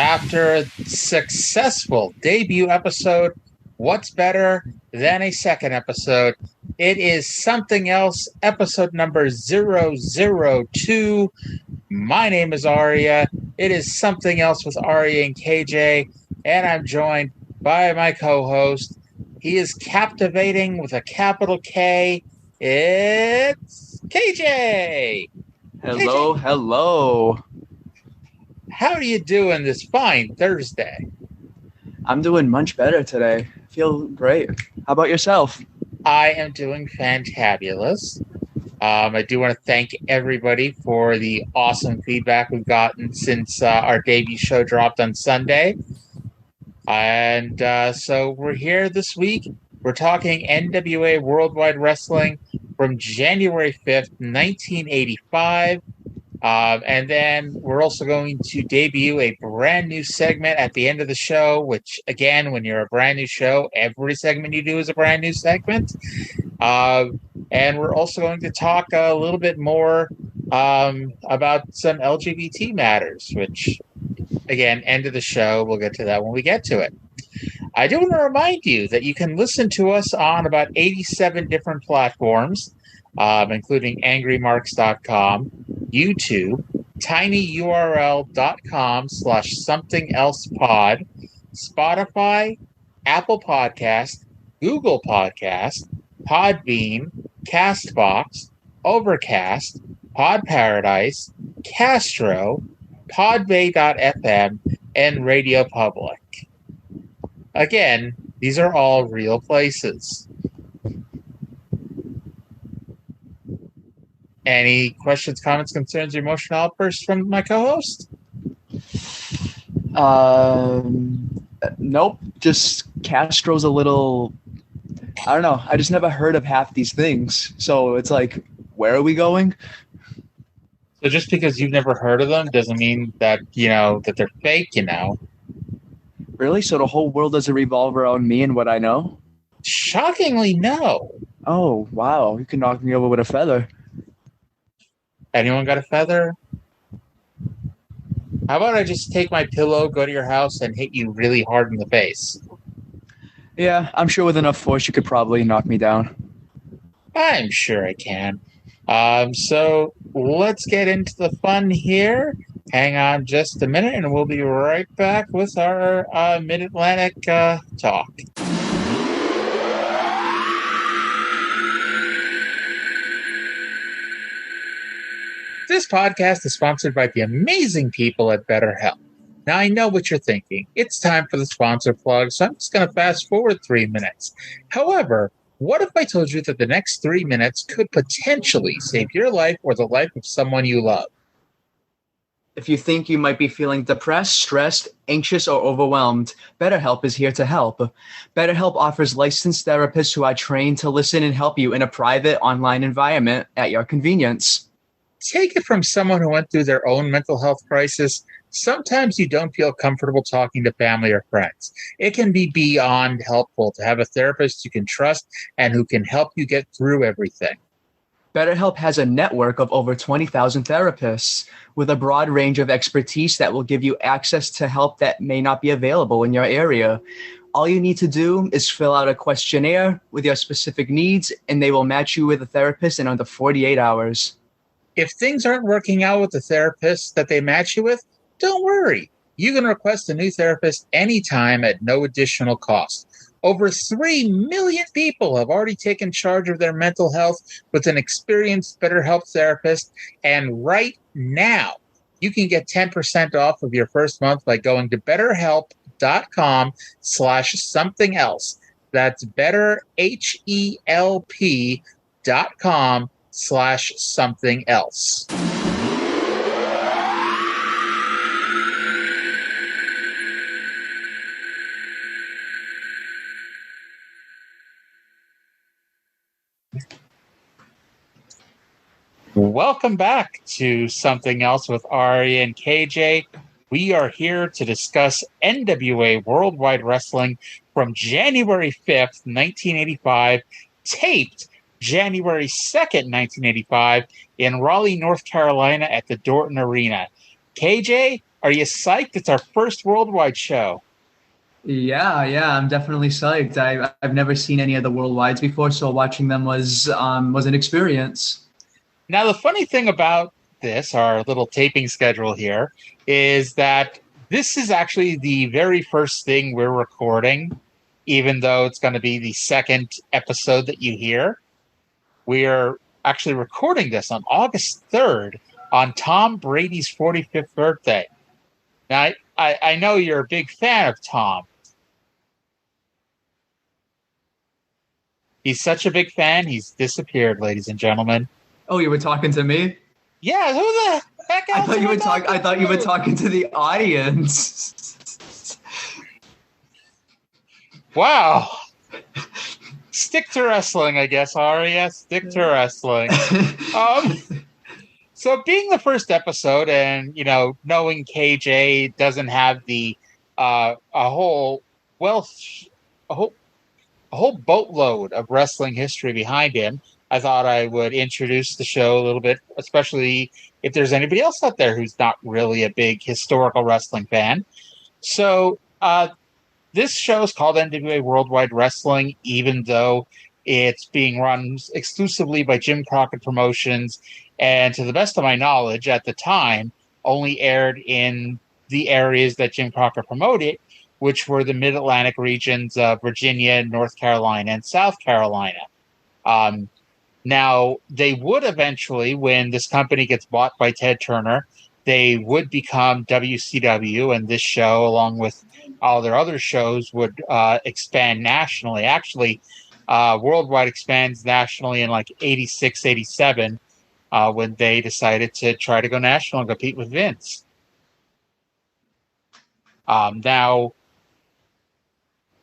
after a successful debut episode, what's better than a second episode? It is Something Else, episode number 002. My name is Arya. It is Something Else with Arya and KJ, and I'm joined by my co-host. He is captivating with a capital K. It's KJ. Hello, KJ. hello. How are you doing this fine Thursday? I'm doing much better today. I feel great. How about yourself? I am doing fantabulous. I do want to thank everybody for the awesome feedback we've gotten since our debut show dropped on Sunday. And so we're here this week. We're talking NWA Worldwide Wrestling from January 5th, 1985. And then we're also going to debut a brand new segment at the end of the show, which, again, when you're a brand new show, every segment you do is a brand new segment. And we're also going to talk a little bit more about some LGBT matters, which, again, end of the show. We'll get to that when we get to it. I do want to remind you that you can listen to us on about 87 different platforms, including angrymarks.com, YouTube, tinyurl.com/somethingelsepod, Spotify, Apple Podcast, Google Podcast, Podbean, Castbox, Overcast, Pod Paradise, Castro, Podbay.fm, and Radio Public. Again, these are all real places. Any questions, comments, concerns, or emotional outbursts from my co-host? Nope. Just Castro's a little... I don't know. I just never heard of half these things. So it's like, where are we going? So just because you've never heard of them doesn't mean that, that they're fake, Really? So the whole world doesn't revolve around me and what I know? Shockingly, no. Oh, wow. You can knock me over with a feather. Anyone got a feather? How about I just take my pillow, go to your house, and hit you really hard in the face? Yeah, I'm sure with enough force you could probably knock me down. I'm sure I can. So let's get into the fun here. Hang on just a minute, and we'll be right back with our Mid-Atlantic talk. This podcast is sponsored by the amazing people at BetterHelp. Now, I know what you're thinking. It's time for the sponsor plug, so I'm just going to fast forward 3 minutes. However, what if I told you that the next 3 minutes could potentially save your life or the life of someone you love? If you think you might be feeling depressed, stressed, anxious, or overwhelmed, BetterHelp is here to help. BetterHelp offers licensed therapists who are trained to listen and help you in a private online environment at your convenience. Take it from someone who went through their own mental health crisis. Sometimes you don't feel comfortable talking to family or friends. It can be beyond helpful to have a therapist you can trust and who can help you get through everything. BetterHelp has a network of over 20,000 therapists with a broad range of expertise that will give you access to help that may not be available in your area. All you need to do is fill out a questionnaire with your specific needs, and they will match you with a therapist in under 48 hours. If things aren't working out with the therapist that they match you with, don't worry. You can request a new therapist anytime at no additional cost. Over 3 million people have already taken charge of their mental health with an experienced BetterHelp therapist. And right now, you can get 10% off of your first month by going to betterhelp.com/something else. That's betterhelp.com/something else. Welcome back to Something Else with Ari and KJ. We are here to discuss NWA Worldwide Wrestling from January 5th, 1985, taped January 2nd, 1985, in Raleigh, North Carolina at the Dorton Arena. KJ, Are you psyched? It's our first worldwide show. Yeah, I'm definitely psyched. I've never seen any of the worldwides before, so watching them was an experience. Now, the funny thing about this, our little taping schedule here, is that this is actually the very first thing we're recording, even though it's going to be the second episode that you hear. We are actually recording this on August 3rd on Tom Brady's 45th birthday. Now, I know you're a big fan of Tom. He's such a big fan, he's disappeared, ladies and gentlemen. Oh, you were talking to me? Yeah, who the heck else? I thought you were talking to the audience. Wow. Stick to wrestling, I guess, Aria. Stick to wrestling. So being the first episode and, knowing KJ doesn't have the a whole boatload of wrestling history behind him, I thought I would introduce the show a little bit, especially if there's anybody else out there who's not really a big historical wrestling fan. So this show is called NWA Worldwide Wrestling, even though it's being run exclusively by Jim Crockett Promotions, and to the best of my knowledge, at the time, only aired in the areas that Jim Crockett promoted, which were the Mid-Atlantic regions of Virginia, North Carolina, and South Carolina. Now, they would eventually, when this company gets bought by Ted Turner, they would become WCW, and this show, along with all their other shows, would expand nationally. Actually, Worldwide expands nationally in like 86, 87, when they decided to try to go national and compete with Vince. Now,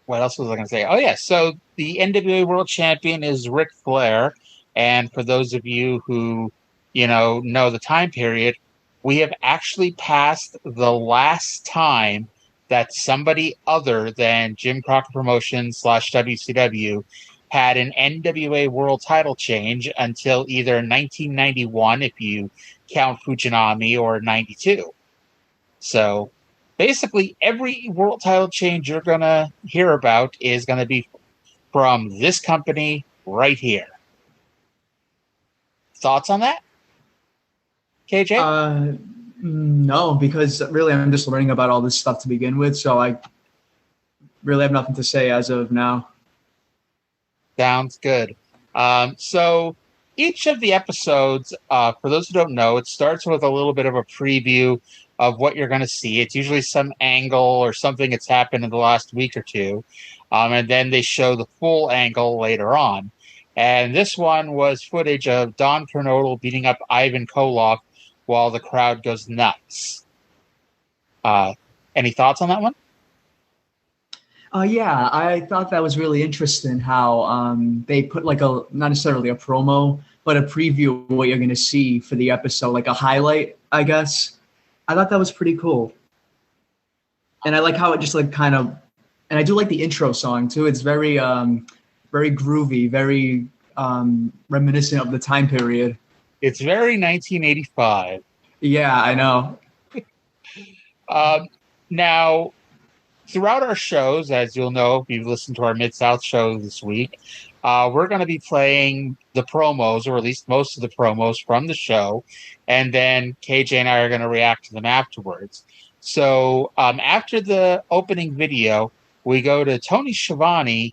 what else was I going to say? Oh, yeah. So the NWA World Champion is Ric Flair. And for those of you who, know the time period, we have actually passed the last time that somebody other than Jim Crockett Promotions / WCW had an NWA World title change until either 1991, if you count Fujinami, or 92. So basically, every world title change you're going to hear about is going to be from this company right here. Thoughts on that, KJ? No, because really I'm just learning about all this stuff to begin with, so I really have nothing to say as of now. Sounds good. So each of the episodes, for those who don't know, it starts with a little bit of a preview of what you're going to see. It's usually some angle or something that's happened in the last week or two, and then they show the full angle later on. And this one was footage of Don Kernodle beating up Ivan Koloff while the crowd goes nuts. Any thoughts on that one? Yeah, I thought that was really interesting how they put like not necessarily a promo, but a preview of what you're going to see for the episode, like a highlight, I guess. I thought that was pretty cool. And I like how it just like kind of, and I do like the intro song too. It's very groovy, very reminiscent of the time period. It's very 1985. Yeah, I know. Now, throughout our shows, as you'll know if you've listened to our Mid-South show this week, we're going to be playing the promos, or at least most of the promos from the show, and then KJ and I are going to react to them afterwards. So after the opening video, we go to Tony Chavanni,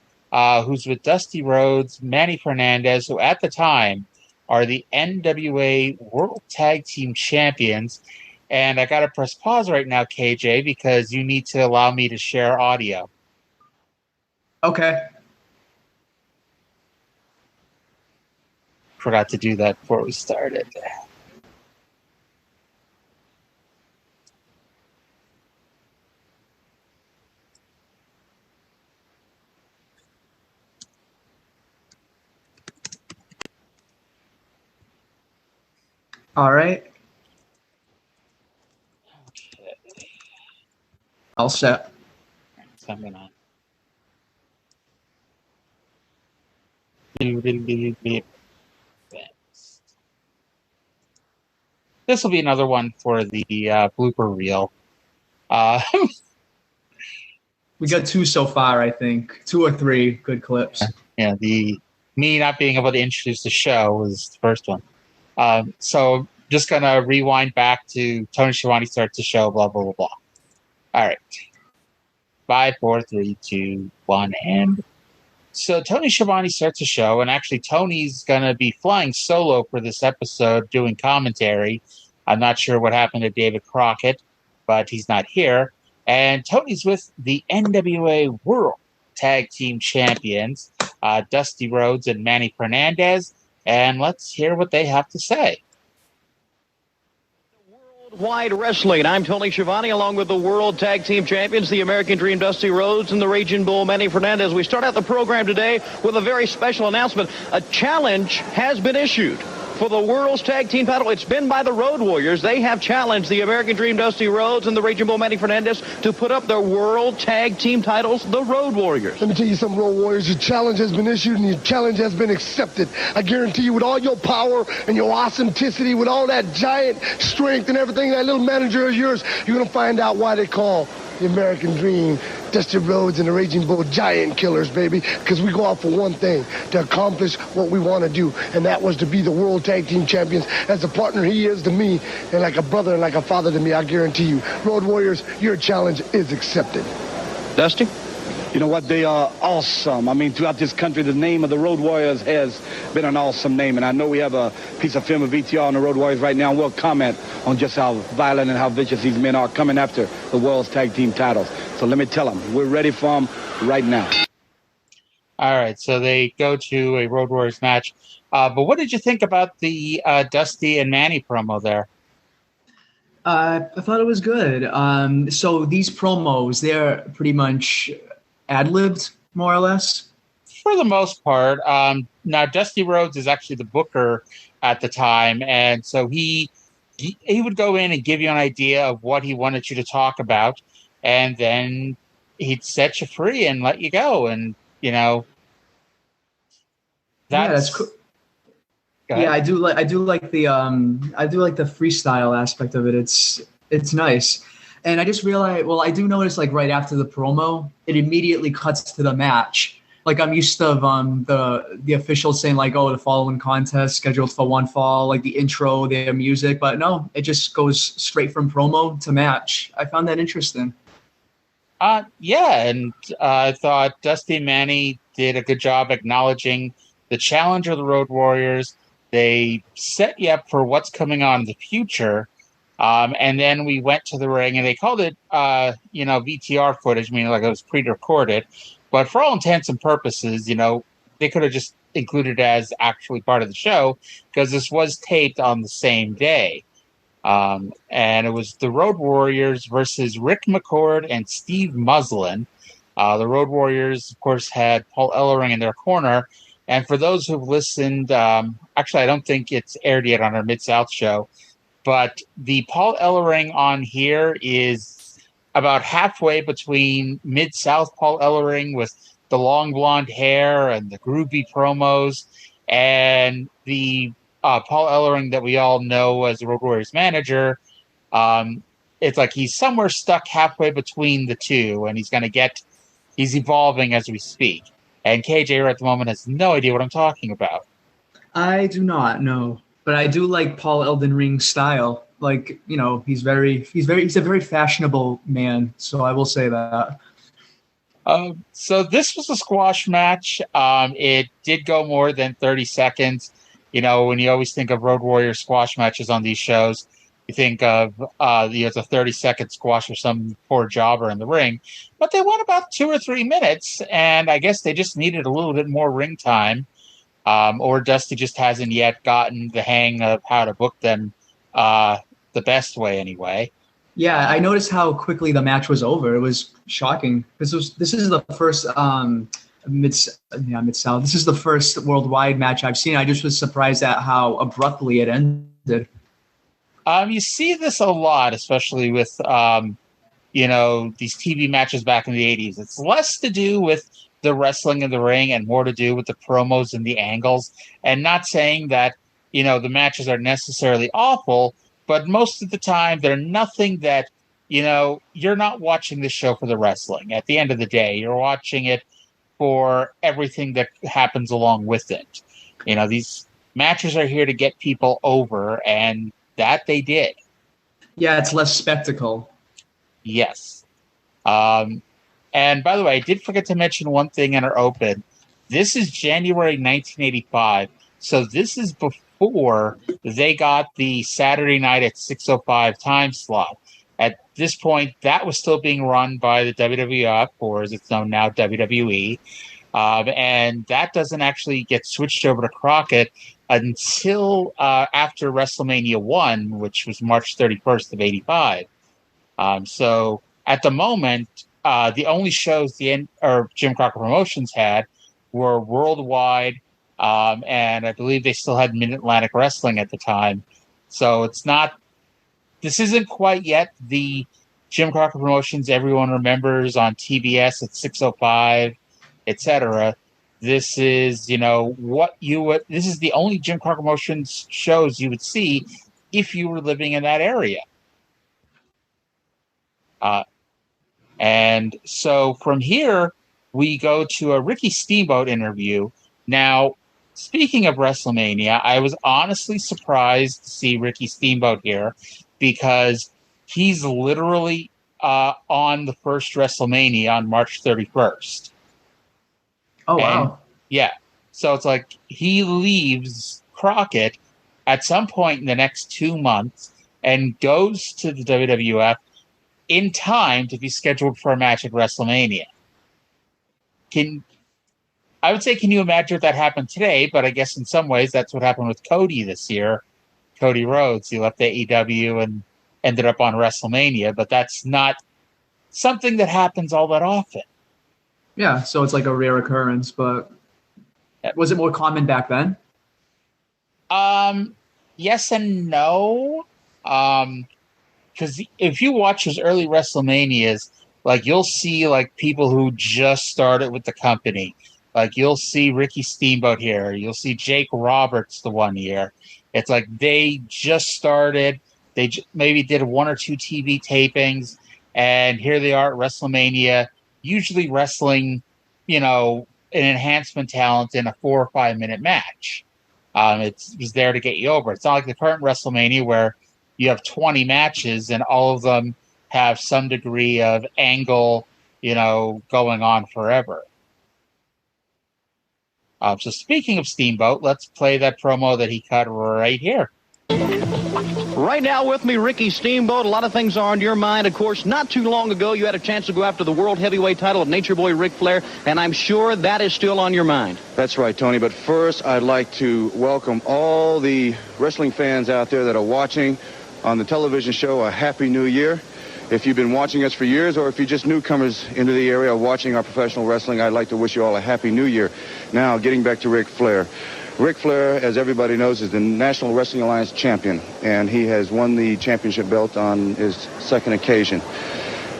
who's with Dusty Rhodes, Manny Fernandez, who at the time are the NWA World Tag Team Champions. And I got to press pause right now, KJ, because you need to allow me to share audio. Okay. Forgot to do that before we started. All right. Okay. All set. So I'm gonna. This will be another one for the blooper reel. We got 2 so far, I think. 2 or 3 good clips. Yeah, the me not being able to introduce the show was the first one. So just going to rewind back to Tony Schiavone starts the show, blah, blah, blah, blah. All right. 5, 4, 3, 2, 1, and... So Tony Schiavone starts the show, and actually Tony's going to be flying solo for this episode doing commentary. I'm not sure what happened to David Crockett, but he's not here. And Tony's with the NWA World Tag Team Champions, Dusty Rhodes and Manny Fernandez, and let's hear what they have to say. Worldwide Wrestling. I'm Tony Chavanni, along with the World Tag Team Champions, the American Dream Dusty Rhodes and the Raging Bull Manny Fernandez. We start out the program today with a very special announcement. A challenge has been issued for the World's Tag Team title. It's been by the Road Warriors. They have challenged the American Dream Dusty Rhodes and the Raging Bull Manny Fernandez to put up their World Tag Team titles, the Road Warriors. Let me tell you something, Road Warriors. Your challenge has been issued and your challenge has been accepted. I guarantee you, with all your power and your authenticity, with all that giant strength and everything, that little manager of yours, you're going to find out why they call the American Dream Dusty Rhodes and the Raging Bull giant killers, baby, because we go out for one thing, to accomplish what we want to do, and that was to be the World Tag Team Champions. As a partner he is to me, and like a brother and like a father to me, I guarantee you, Road Warriors, your challenge is accepted. Dusty? You know what? They are awesome. I mean, throughout this country, the name of the Road Warriors has been an awesome name. And I know we have a piece of film of VTR on the Road Warriors right now. And we'll comment on just how violent and how vicious these men are coming after the World's Tag Team titles. So let me tell them, we're ready for them right now. All right, so they go to a Road Warriors match. But what did you think about the Dusty and Manny promo there? I thought it was good. So these promos, they're pretty much ad-libbed, more or less? For the most part. Now, Dusty Rhodes is actually the booker at the time, and so he would go in and give you an idea of what he wanted you to talk about, and then he'd set you free and let you go, and, you know... that's cool. Yeah, I do like the freestyle aspect of it. It's nice. And I just realized, I do notice, like, right after the promo, it immediately cuts to the match. Like, I'm used to the officials saying, like, oh, the following contest scheduled for one fall, like the intro, their music. But no, it just goes straight from promo to match. I found that interesting. Yeah, and I thought Dusty and Manny did a good job acknowledging the challenge of the Road Warriors. They set you up for what's coming on in the future. And then we went to the ring, and they called it, VTR footage, meaning like it was pre-recorded. But for all intents and purposes, they could have just included it as actually part of the show, because this was taped on the same day. And it was the Road Warriors versus Rick Mccord and Steve Muslin. The Road Warriors, of course, had Paul Ellering in their corner. And for those who've listened, actually, I don't think it's aired yet on our Mid-South show, but the Paul Ellering on here is about halfway between Mid-South Paul Ellering with the long blonde hair and the groovy promos, and the Paul Ellering that we all know as the Road Warriors manager. It's like he's somewhere stuck halfway between the two, and he's evolving as we speak. And KJ at the moment has no idea what I'm talking about. I do not know, but I do like Paul Ellering style. Like, he's a very fashionable man. So I will say that. So this was a squash match. It did go more than 30 seconds. When you always think of Road Warrior squash matches on these shows, you think of the 30-second squash or some poor jobber in the ring. But they went about 2 or 3 minutes, and I guess they just needed a little bit more ring time. Or Dusty just hasn't yet gotten the hang of how to book them the best way anyway. Yeah, I noticed how quickly the match was over. It was shocking. This is the first Mid-South. This is the first worldwide match I've seen. I just was surprised at how abruptly it ended. You see this a lot, especially with, these TV matches back in the 80s. It's less to do with the wrestling in the ring and more to do with the promos and the angles. And not saying that, the matches are necessarily awful, but most of the time they're nothing that, you're not watching the show for the wrestling. At the end of the day, you're watching it for everything that happens along with it. These matches are here to get people over, and that they did. Yeah, it's less spectacle. Yes. And by the way, I did forget to mention one thing in our open. This is January 1985, so this is before they got the Saturday night at 6:05 time slot. At this point, that was still being run by the WWF, or as it's known now, WWE. And that doesn't actually get switched over to Crockett until after WrestleMania 1, which was March 31st of 85. So at the moment, the only shows Jim Crockett Promotions had were Worldwide, and I believe they still had Mid-Atlantic Wrestling at the time. So this isn't quite yet the Jim Crockett Promotions everyone remembers on TBS at 6:05, etc. This is, this is the only Jim Crockett Promotions shows you would see if you were living in that area. And so from here, we go to a Ricky Steamboat interview. Now, speaking of WrestleMania, I was honestly surprised to see Ricky Steamboat here because he's literally on the first WrestleMania on March 31st. Oh, wow. Yeah. So it's like he leaves Crockett at some point in the next 2 months and goes to the WWF in time to be scheduled for a match at WrestleMania. I would say, can you imagine if that happened today? But I guess in some ways that's what happened with Cody this year. Cody Rhodes, he left AEW and ended up on WrestleMania, but that's not something that happens all that often. Yeah, so it's like a rare occurrence, but was it more common back then? Yes and no. Because if you watch his early WrestleManias, like you'll see like people who just started with the company. Like you'll see Ricky Steamboat here. You'll see Jake Roberts the one year. It's like they just started. They maybe did 1 or 2 TV tapings, and here they are at WrestleMania, usually wrestling, an enhancement talent in a 4 or 5 minute match. It's there to get you over. It's not like the current WrestleMania where you have 20 matches and all of them have some degree of angle, going on forever. So speaking of Steamboat, let's play that promo that he cut right here. Right now with me, Ricky Steamboat. A lot of things are on your mind. Of course, not too long ago, you had a chance to go after the World Heavyweight title of Nature Boy Ric Flair, and I'm sure that is still on your mind. That's right, Tony. But first, I'd like to welcome all the wrestling fans out there that are watching on the television show a Happy New Year. If you've been watching us for years, or if you're just newcomers into the area watching our professional wrestling, I'd like to wish you all a Happy New Year. Now, getting back to Ric Flair. Ric Flair, as everybody knows, is the National Wrestling Alliance champion, and he has won the championship belt on his second occasion.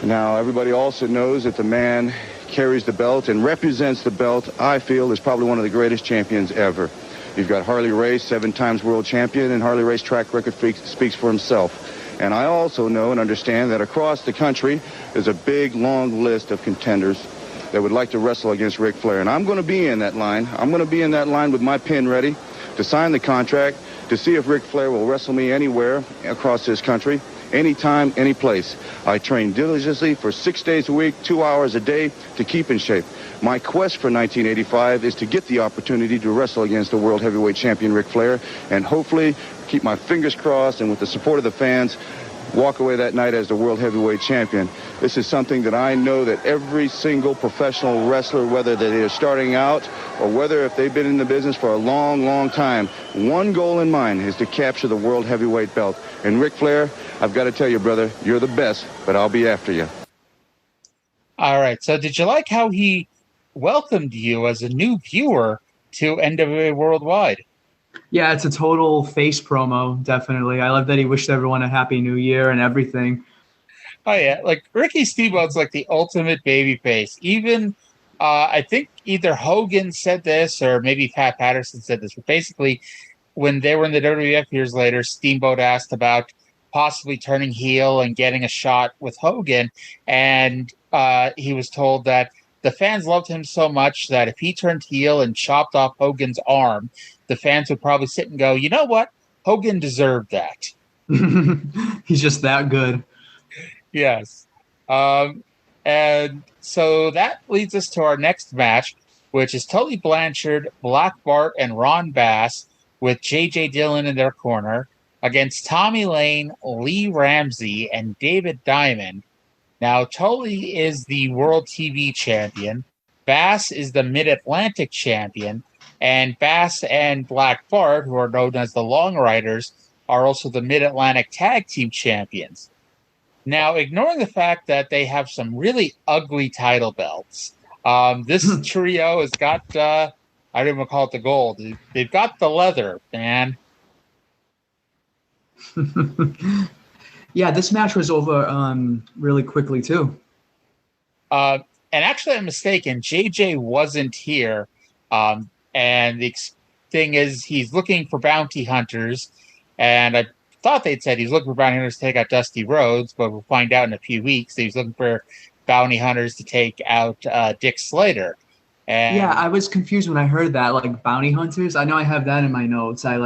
Now, everybody also knows that the man carries the belt and represents the belt, I feel, is probably one of the greatest champions ever. You've got Harley Race, 7 times world champion, and Harley Race track record speaks for himself. And I also know and understand that across the country, there's a big, long list of contenders that would like to wrestle against Ric Flair. And I'm going to be in that line. I'm going to be in that line with my pen ready to sign the contract to see if Ric Flair will wrestle me anywhere across this country, anytime, any place. I train diligently for 6 days a week, 2 hours a day to keep in shape. My quest for 1985 is to get the opportunity to wrestle against the World Heavyweight Champion Ric Flair and hopefully keep my fingers crossed and with the support of the fans, walk away that night as the World Heavyweight Champion. This is something that I know that every single professional wrestler, whether they are starting out or whether if they've been in the business for a long, long time, one goal in mind is to capture the World Heavyweight belt. And Ric Flair, I've got to tell you, brother, you're the best, but I'll be after you. All right. So did you like how he welcomed you as a new viewer to NWA Worldwide? Yeah, it's a total face promo, definitely. I love that he wished everyone a Happy New Year and everything. Oh, yeah. Like, Ricky Steamboat's like the ultimate babyface. Even, I think either Hogan said this or maybe Pat Patterson said this, but basically, when they were in the WWF years later, Steamboat asked about possibly turning heel and getting a shot with Hogan. And he was told that the fans loved him so much that if he turned heel and chopped off Hogan's arm, the fans would probably sit and go, you know what? Hogan deserved that. He's just that good. Yes. And so that leads us to our next match, which is Tully Blanchard, Black Bart, and Ron Bass with J.J. Dillon in their corner against Tommy Lane, Lee Ramsey, and David Diamond. Now, Tully is the World TV Champion. Bass is the Mid-Atlantic Champion. And Bass and Black Bart, who are known as the Long Riders, are also the Mid-Atlantic Tag Team Champions. Now, ignoring the fact that they have some really ugly title belts, this trio has got, I don't even call it the gold. They've got the leather, man. Yeah, this match was over really quickly, too. And actually, I'm mistaken. JJ wasn't here. And the thing is, he's looking for bounty hunters. And I thought they'd said he's looking for bounty hunters to take out Dusty Rhodes, but we'll find out in a few weeks that he's looking for bounty hunters to take out Dick Slater. And yeah, I was confused when I heard that, like bounty hunters. I know I have that in my notes. I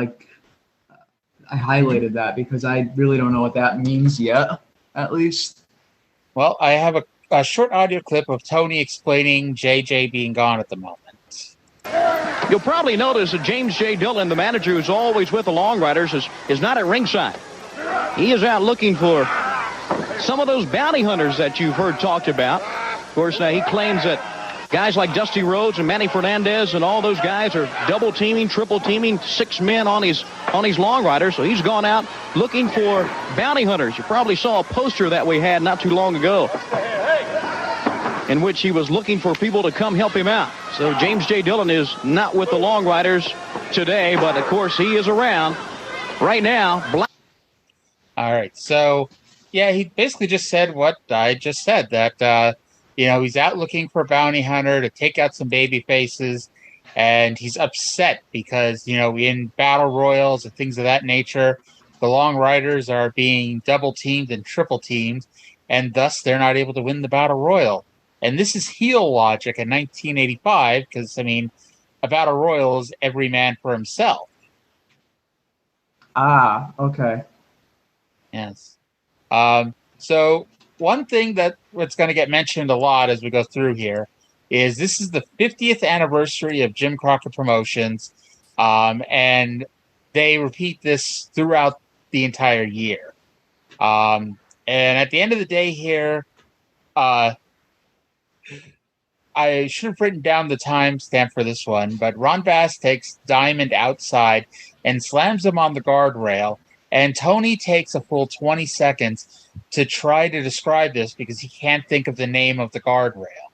highlighted that because I really don't know what that means yet, at least. Well, I have a short audio clip of Tony explaining JJ being gone at the moment. You'll probably notice that James J. Dillon, the manager who's always with the Long Riders, is not at ringside. He is out looking for some of those bounty hunters that you've heard talked about. Of course, now he claims that guys like Dusty Rhodes and Manny Fernandez and all those guys are double teaming, triple teaming 6 men on his Long Riders. So he's gone out looking for bounty hunters. You probably saw a poster that we had not too long ago in which he was looking for people to come help him out. So James J. Dillon is not with the Long Riders today, but of course he is around right now. All right. So, yeah, he basically just said what I just said, that, he's out looking for a bounty hunter to take out some baby faces, and he's upset because, in battle royals and things of that nature, the Long Riders are being double teamed and triple teamed, and thus they're not able to win the battle royal. And this is heel logic in 1985 because, a battle royal is every man for himself. Ah, okay. Yes. So one thing what's going to get mentioned a lot as we go through here is this is the 50th anniversary of Jim Crockett Promotions, and they repeat this throughout the entire year. And at the end of the day here, I should have written down the timestamp for this one, but Ron Bass takes Diamond outside and slams him on the guardrail, and Tony takes a full 20 seconds to try to describe this because he can't think of the name of the guardrail.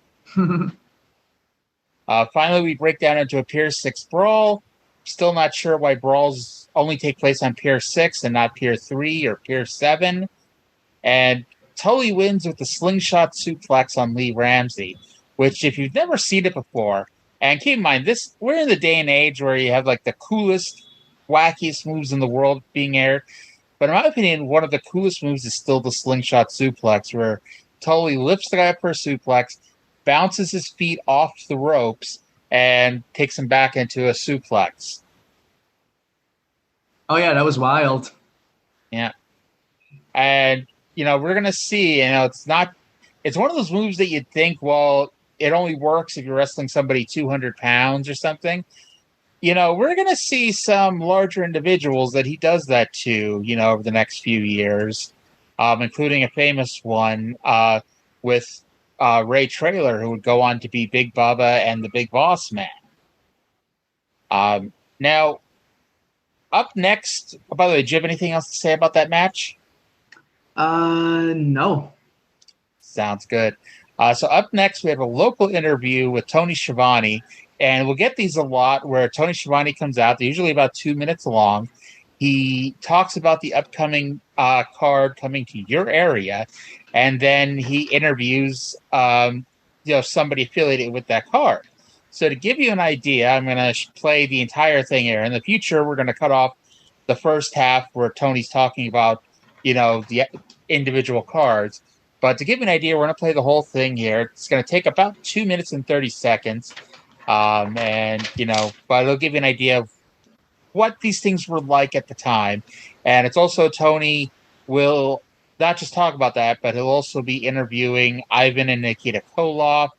Finally, we break down into a Pier 6 brawl. Still not sure why brawls only take place on Pier 6 and not Pier 3 or Pier 7. And Tully wins with the slingshot suplex on Lee Ramsey, which, if you've never seen it before, and keep in mind, we're in the day and age where you have like the coolest, wackiest moves in the world being aired. But in my opinion, one of the coolest moves is still the slingshot suplex, where Tully lifts the guy up for a suplex, bounces his feet off the ropes, and takes him back into a suplex. Oh, yeah, that was wild. Yeah. And, we're going to see, it's one of those moves that you'd think, well, it only works if you're wrestling somebody 200 pounds or something. We're going to see some larger individuals that he does that to, over the next few years, including a famous one with Ray Traylor, who would go on to be Big Bubba and the Big Boss Man. Now, up next, by the way, do you have anything else to say about that match? No. Sounds good. So up next, we have a local interview with Tony Chavanni, and we'll get these a lot where Tony Chavanni comes out. They're usually about 2 minutes long. He talks about the upcoming card coming to your area, and then he interviews somebody affiliated with that card. So to give you an idea, I'm going to play the entire thing here. In the future, we're going to cut off the first half where Tony's talking about the individual cards. But to give you an idea, we're going to play the whole thing here. It's going to take about 2 minutes and 30 seconds. But it'll give you an idea of what these things were like at the time. And it's also Tony will not just talk about that, but he'll also be interviewing Ivan and Nikita Koloff.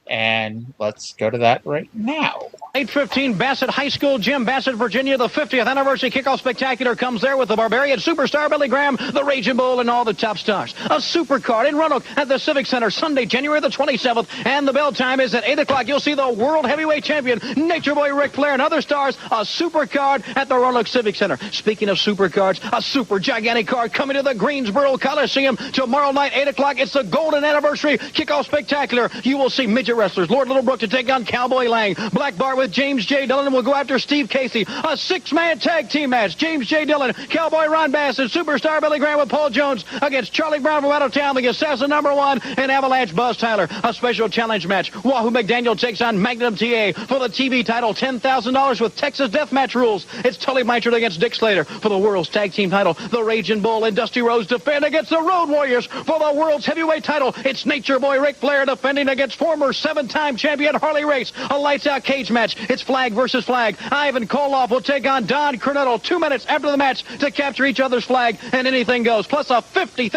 And let's go to that right now. 8:15, Bassett High School Gym, Bassett, Virginia. The 50th anniversary kickoff spectacular comes there with the Barbarian, Superstar Billy Graham, the Raging Bull, and all the top stars. A super card in Roanoke at the Civic Center Sunday, January the 27th, and the bell time is at 8 o'clock. You'll see the World Heavyweight Champion, Nature Boy Ric Flair, and other stars. A super card at the Roanoke Civic Center. Speaking of super cards, a super gigantic card coming to the Greensboro Coliseum tomorrow night, 8 o'clock. It's the golden anniversary kickoff spectacular. You will see midget wrestlers, Lord Littlebrook to take on Cowboy Lang. Black Bar with James J. Dillon will go after Steve Casey. A six-man tag team match. James J. Dillon, Cowboy Ron Bass, and Superstar Billy Graham with Paul Jones against Charlie Brown from out of town, the Assassin #1, and Avalanche Buzz Tyler. A special challenge match. Wahoo McDaniel takes on Magnum TA for the TV title, $10,000 with Texas Deathmatch rules. It's Tully Blanchard against Dick Slater for the World's Tag Team title. The Raging Bull and Dusty Rhodes defend against the Road Warriors for the World's Heavyweight title. It's Nature Boy Ric Flair defending against former 7-time champion Harley Race. A lights-out cage match. It's flag versus flag. Ivan Koloff will take on Don Cornetto 2 minutes after the match to capture each other's flag, and anything goes. Plus a $50,000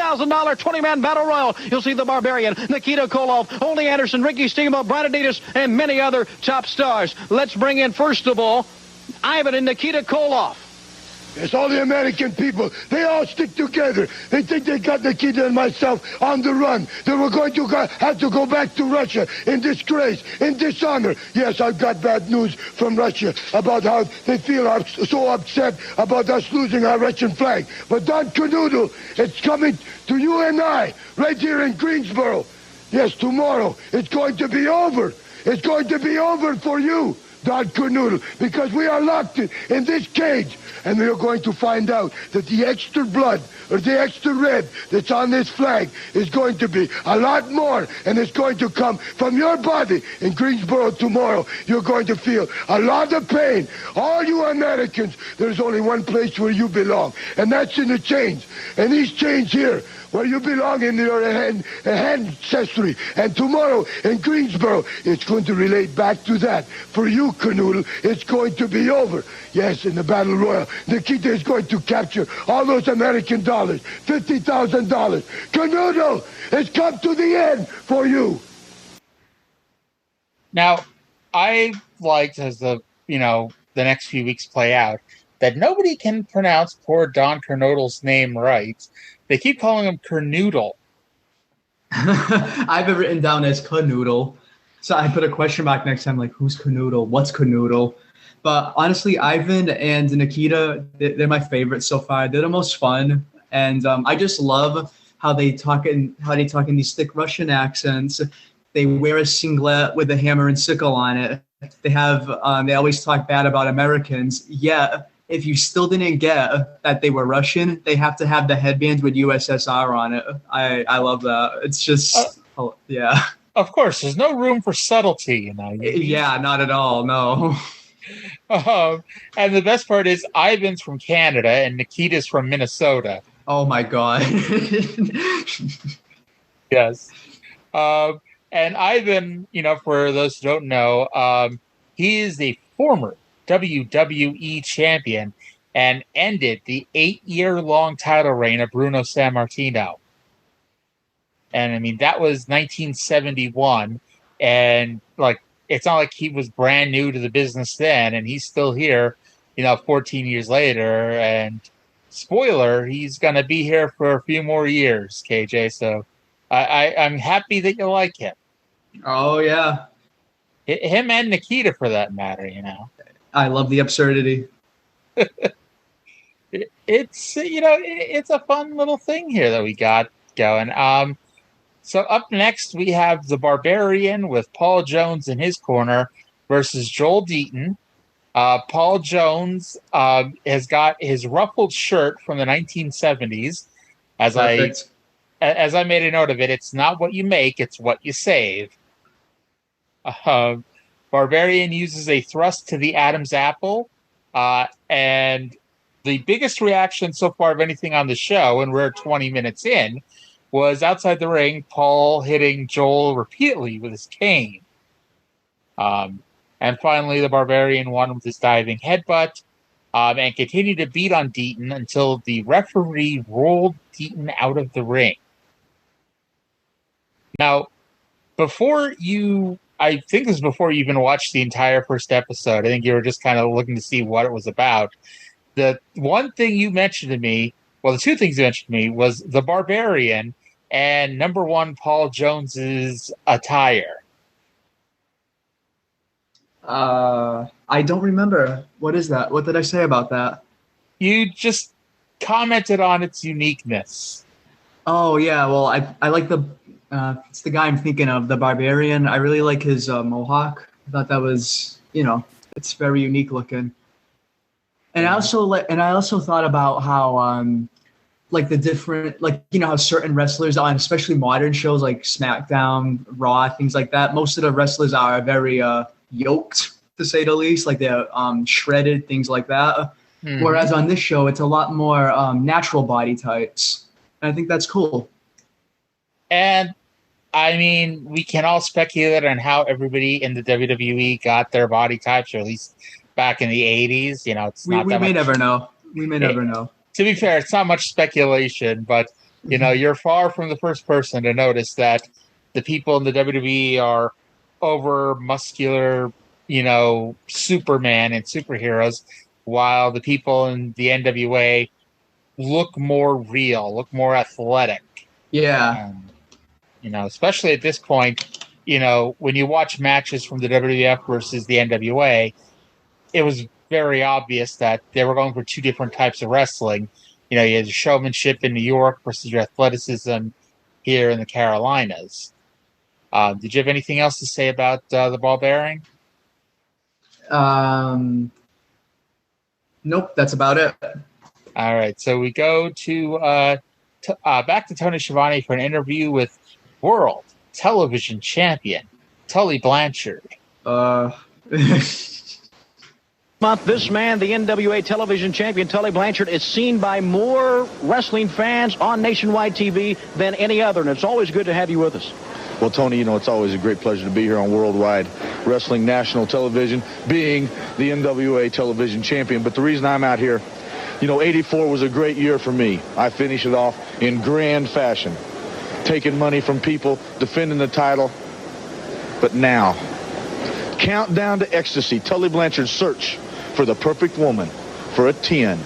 20-man battle royal. You'll see the Barbarian, Nikita Koloff, Ole Anderson, Ricky Steamboat, Brian Adidas, and many other top stars. Let's bring in, first of all, Ivan and Nikita Koloff. It's all the American people. They all stick together. They think they got Nikita and myself on the run. They were going to have to go back to Russia in disgrace, in dishonor. Yes, I've got bad news from Russia about how they feel so upset about us losing our Russian flag. But Don Canoodle, it's coming to you and I right here in Greensboro. Yes, tomorrow. It's going to be over. It's going to be over for you, Don Canoodle, because we are locked in this cage. And we are going to find out that the extra blood or the extra red that's on this flag is going to be a lot more, and it's going to come from your body in Greensboro tomorrow. You're going to feel a lot of pain. All you Americans, there's only one place where you belong, and that's in the chains. And these chains here, where you belong in your ancestry. And tomorrow in Greensboro, it's going to relate back to that. For you, Canoodle, it's going to be over. Yes, in the Battle Royal, Nikita is going to capture all those American dollars, $50,000. Canoodle, it's come to the end for you. Now, I liked as the next few weeks play out that nobody can pronounce poor Don Kernoodle's name right. They keep calling him Kernoodle. I've been written down as Canoodle. So I put a question mark next time, like, who's Canoodle? What's Canoodle? But honestly, Ivan and Nikita, they're my favorites so far. They're the most fun. And I just love how they talk in these thick Russian accents. They wear a singlet with a hammer and sickle on it. They always talk bad about Americans. Yeah. If you still didn't get that they were Russian, they have to have the headbands with USSR on it. I love that. It's just, yeah. Of course, there's no room for subtlety, Yeah, not at all, no. And the best part is Ivan's from Canada and Nikita's from Minnesota. Oh, my God. Yes. And Ivan, for those who don't know, he is a former WWE champion and ended the 8-year-long title reign of Bruno Sammartino. And that was 1971, and it's not like he was brand new to the business then, and he's still here 14 years later, and spoiler, he's going to be here for a few more years, KJ, so I'm happy that you like him. Oh, yeah. Him and Nikita, for that matter, I love the absurdity. It's it's a fun little thing here that we got going. So up next we have the Barbarian with Paul Jones in his corner versus Joel Deaton. Paul Jones has got his ruffled shirt from the 1970s. As I made a note of it, it's not what you make, it's what you save. Barbarian uses a thrust to the Adam's apple, and the biggest reaction so far of anything on the show, and we're 20 minutes in, was outside the ring, Paul hitting Joel repeatedly with his cane. And finally, the Barbarian won with his diving headbutt and continued to beat on Deaton until the referee rolled Deaton out of the ring. Now, I think this was before you even watched the entire first episode. I think you were just kind of looking to see what it was about. The one thing you mentioned to me, well, the two things you mentioned to me was the Barbarian and number one Paul Jones's attire. I don't remember. What is that? What did I say about that? You just commented on its uniqueness. Oh, yeah. Well, I like it's the guy I'm thinking of, the Barbarian. I really like his mohawk. I thought that was, it's very unique looking. And I also thought about how, like the different, like, how certain wrestlers on, especially modern shows like SmackDown, Raw, things like that. Most of the wrestlers are very, yoked, to say the least, like they're shredded, things like that. Mm-hmm. Whereas on this show, it's a lot more natural body types. And I think that's cool. And I mean, we can all speculate on how everybody in the WWE got their body types, or at least back in the 80s. It's not we may never know. We may never know. To be fair, it's not much speculation, but you're far from the first person to notice that the people in the WWE are over muscular, Superman and superheroes, while the people in the NWA look more real, look more athletic. Yeah. Especially at this point, when you watch matches from the WWF versus the NWA, it was very obvious that they were going for two different types of wrestling. You had your showmanship in New York versus your athleticism here in the Carolinas. Did you have anything else to say about the Barbarian? Nope, that's about it. All right, so we go to back to Tony Schiavone for an interview with World Television Champion Tully Blanchard. This man, the NWA television champion, Tully Blanchard, is seen by more wrestling fans on nationwide TV than any other, and it's always good to have you with us. Well, Tony, it's always a great pleasure to be here on Worldwide Wrestling National Television, being the NWA television champion. But the reason I'm out here, 84 was a great year for me. I finished it off in grand fashion, taking money from people, defending the title. But now, countdown to ecstasy, Tully Blanchard's search for the perfect woman for a 10.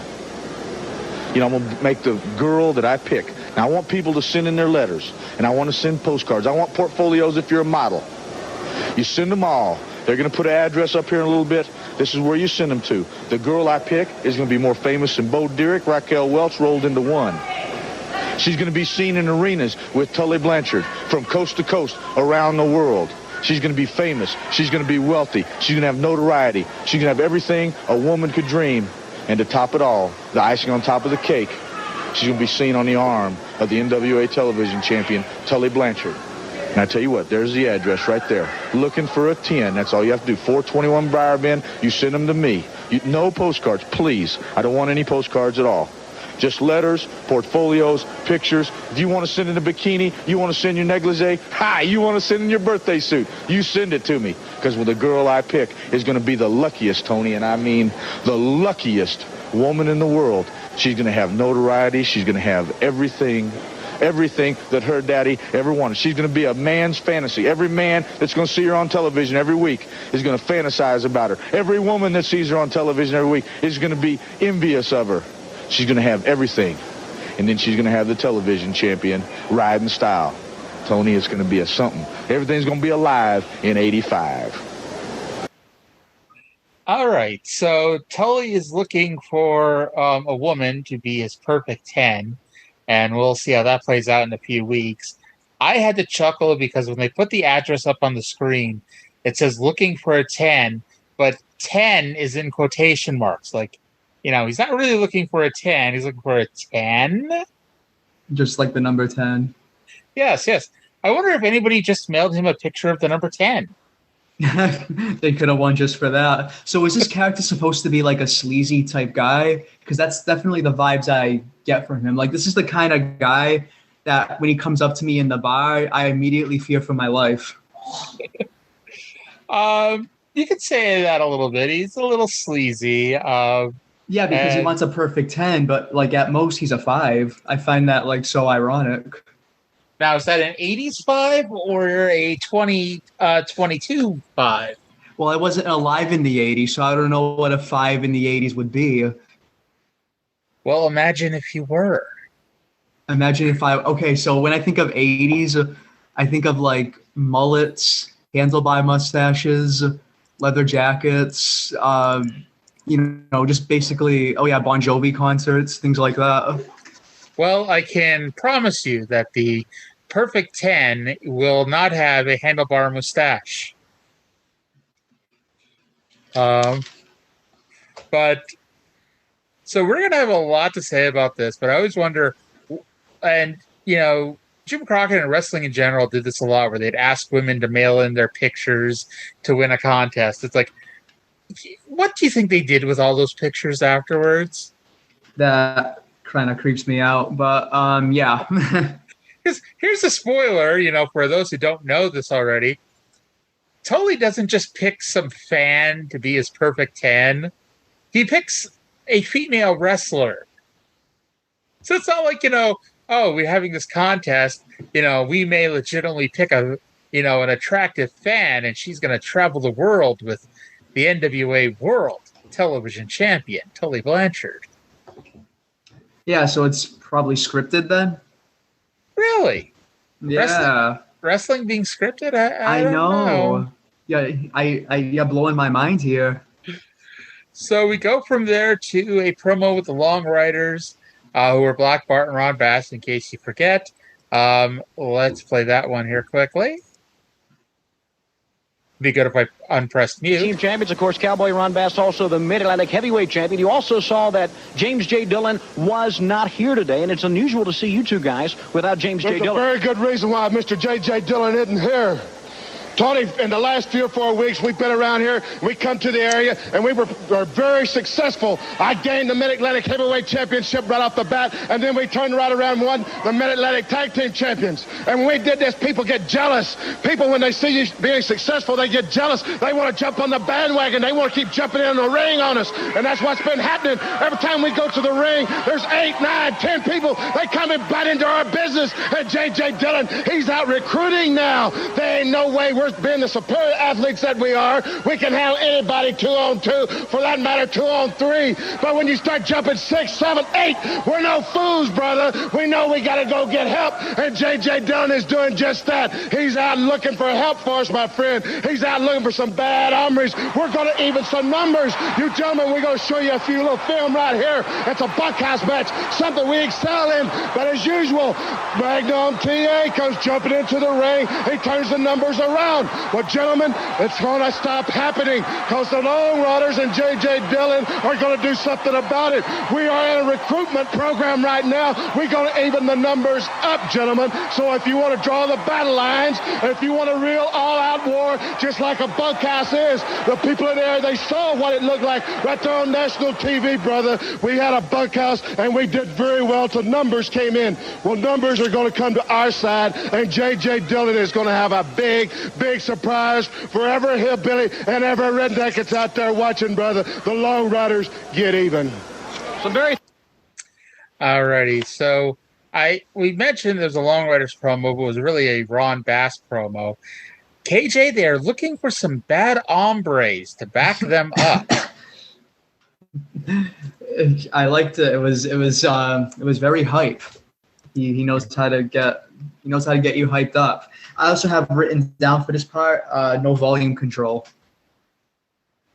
I'm going to make the girl that I pick. Now, I want people to send in their letters, and I want to send postcards. I want portfolios if you're a model. You send them all. They're going to put an address up here in a little bit. This is where you send them to. The girl I pick is going to be more famous than Bo Derek, Raquel Welch rolled into one. She's going to be seen in arenas with Tully Blanchard from coast to coast around the world. She's going to be famous. She's going to be wealthy. She's going to have notoriety. She's going to have everything a woman could dream. And to top it all, the icing on top of the cake, she's going to be seen on the arm of the NWA television champion, Tully Blanchard. And I tell you what, there's the address right there. Looking for a 10. That's all you have to do. 421 Briarbend. You send them to me. No postcards, please. I don't want any postcards at all. Just letters, portfolios, pictures. If you want to send in a bikini, you want to send your negligee, hi, you want to send in your birthday suit, you send it to me. Because the girl I pick is going to be the luckiest, Tony, and I mean the luckiest woman in the world. She's going to have notoriety. She's going to have everything that her daddy ever wanted. She's going to be a man's fantasy. Every man that's going to see her on television every week is going to fantasize about her. Every woman that sees her on television every week is going to be envious of her. She's going to have everything. And then she's going to have the television champion riding style. Tony, it's going to be a something. Everything's going to be alive in 85. All right. So Tully is looking for a woman to be his perfect 10. And we'll see how that plays out in a few weeks. I had to chuckle because when they put the address up on the screen, it says looking for a 10, but 10 is in quotation marks. Like, he's not really looking for a 10. He's looking for a 10. Just like the number 10. Yes. I wonder if anybody just mailed him a picture of the number 10. They could have won just for that. So is this character supposed to be like a sleazy type guy? Because that's definitely the vibes I get from him. Like, this is the kind of guy that when he comes up to me in the bar, I immediately fear for my life. You could say that a little bit. He's a little sleazy. Yeah, because he wants a perfect 10, but like at most he's a 5. I find that like so ironic. Now, is that an 80s 5 or a 2022 5? Well, I wasn't alive in the 80s, so I don't know what a 5 in the 80s would be. Well, imagine if you were. Imagine if okay, so when I think of 80s, I think of like mullets, handlebar mustaches, leather jackets, just basically, Bon Jovi concerts, things like that. Well, I can promise you that the perfect 10 will not have a handlebar mustache. But so we're going to have a lot to say about this, but I always wonder, and, Jim Crockett and wrestling in general did this a lot where they'd ask women to mail in their pictures to win a contest. It's like, what do you think they did with all those pictures afterwards? That kind of creeps me out, but yeah. Here's a spoiler, for those who don't know this already. Tully doesn't just pick some fan to be his perfect 10. He picks a female wrestler. So it's not like, we're having this contest, we may legitimately pick an attractive fan and she's going to travel the world with the NWA World Television Champion, Tully Blanchard. Yeah, so it's probably scripted then? Really? Yeah. Wrestling being scripted? I don't know. Yeah, you're blowing my mind here. So we go from there to a promo with the Long Riders, who are Black Bart and Ron Bass, in case you forget. Let's play that one here quickly. Be good if I unpressed mute. Team champions, of course, Cowboy Ron Bass, also the Mid-Atlantic Heavyweight Champion. You also saw that James J. Dillon was not here today, and it's unusual to see you two guys without James J. Dillon. There's a very good reason why Mr. J.J. Dillon isn't here. Tony, in the last 3 or 4 weeks, we've been around here. We come to the area, and we were very successful. I gained the Mid-Atlantic Heavyweight Championship right off the bat, and then we turned right around and won the Mid-Atlantic Tag Team Champions. And when we did this, people get jealous. People, when they see you being successful, they get jealous. They want to jump on the bandwagon. They want to keep jumping in the ring on us. And that's what's been happening. Every time we go to the ring, there's 8, 9, 10 people. They come and butt into our business. And J.J. Dillon, he's out recruiting now. There ain't no way we're being the superior athletes that we are. We can handle anybody 2-on-2, for that matter 2-on-3. But when you start jumping 6, 7, 8, we're no fools, brother. We know we got to go get help, and J.J. Dillon is doing just that. He's out looking for help for us, my friend. He's out looking for some bad hombres. We're going to even some numbers. You gentlemen, we're going to show you a few little film right here. It's a bunkhouse match, something we excel in. But as usual, Magnum T.A. comes jumping into the ring. He turns the numbers around. Well, gentlemen, it's going to stop happening because the Long Riders and J.J. Dillon are going to do something about it. We are in a recruitment program right now. We're going to even the numbers up, gentlemen. So if you want to draw the battle lines, if you want a real all-out war, just like a bunkhouse is, the people in there, they saw what it looked like right there on national TV, brother. We had a bunkhouse, and we did very well till numbers came in. Well, numbers are going to come to our side, and J.J. Dillon is going to have a big surprise for every hillbilly and every redneck that's out there watching, brother. The Long Riders get even. Alrighty, so we mentioned there's a Long Riders promo, but it was really a Ron Bass promo. KJ, they are looking for some bad hombres to back them up. I liked it. It was very hype. He knows how to get you hyped up. I also have written down for this part, no volume control.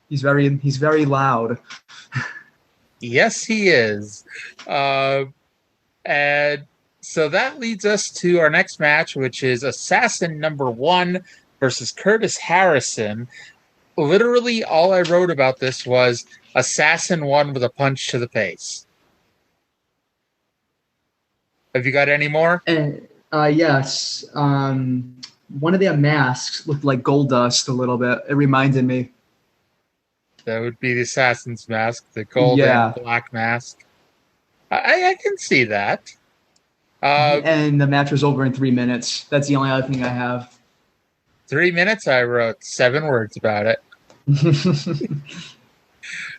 He's very loud. Yes, he is. And so that leads us to our next match, which is Assassin number 1 versus Curtis Harrison. Literally, all I wrote about this was Assassin won with a punch to the face. Have you got any more? Yes. one of their masks looked like gold dust a little bit. It reminded me. That would be the assassin's mask, the gold and black mask. I can see that. And the match was over in 3 minutes. That's the only other thing I have. 3 minutes? I wrote 7 words about it.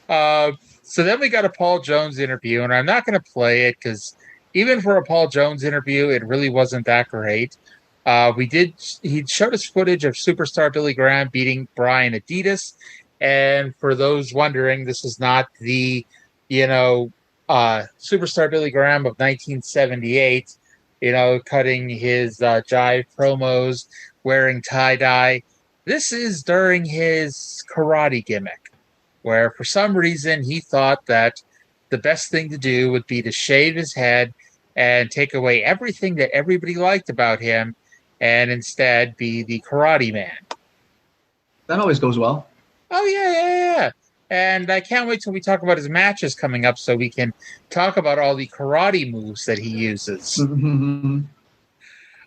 So then we got a Paul Jones interview, and I'm not going to play it because even for a Paul Jones interview, it really wasn't that great. He showed us footage of superstar Billy Graham beating Brian Adidas. And for those wondering, this is not the, superstar Billy Graham of 1978, cutting his jive promos, wearing tie-dye. This is during his karate gimmick, where for some reason he thought that the best thing to do would be to shave his head and take away everything that everybody liked about him and instead be the karate man. That always goes well. Oh, yeah. And I can't wait till we talk about his matches coming up so we can talk about all the karate moves that he uses.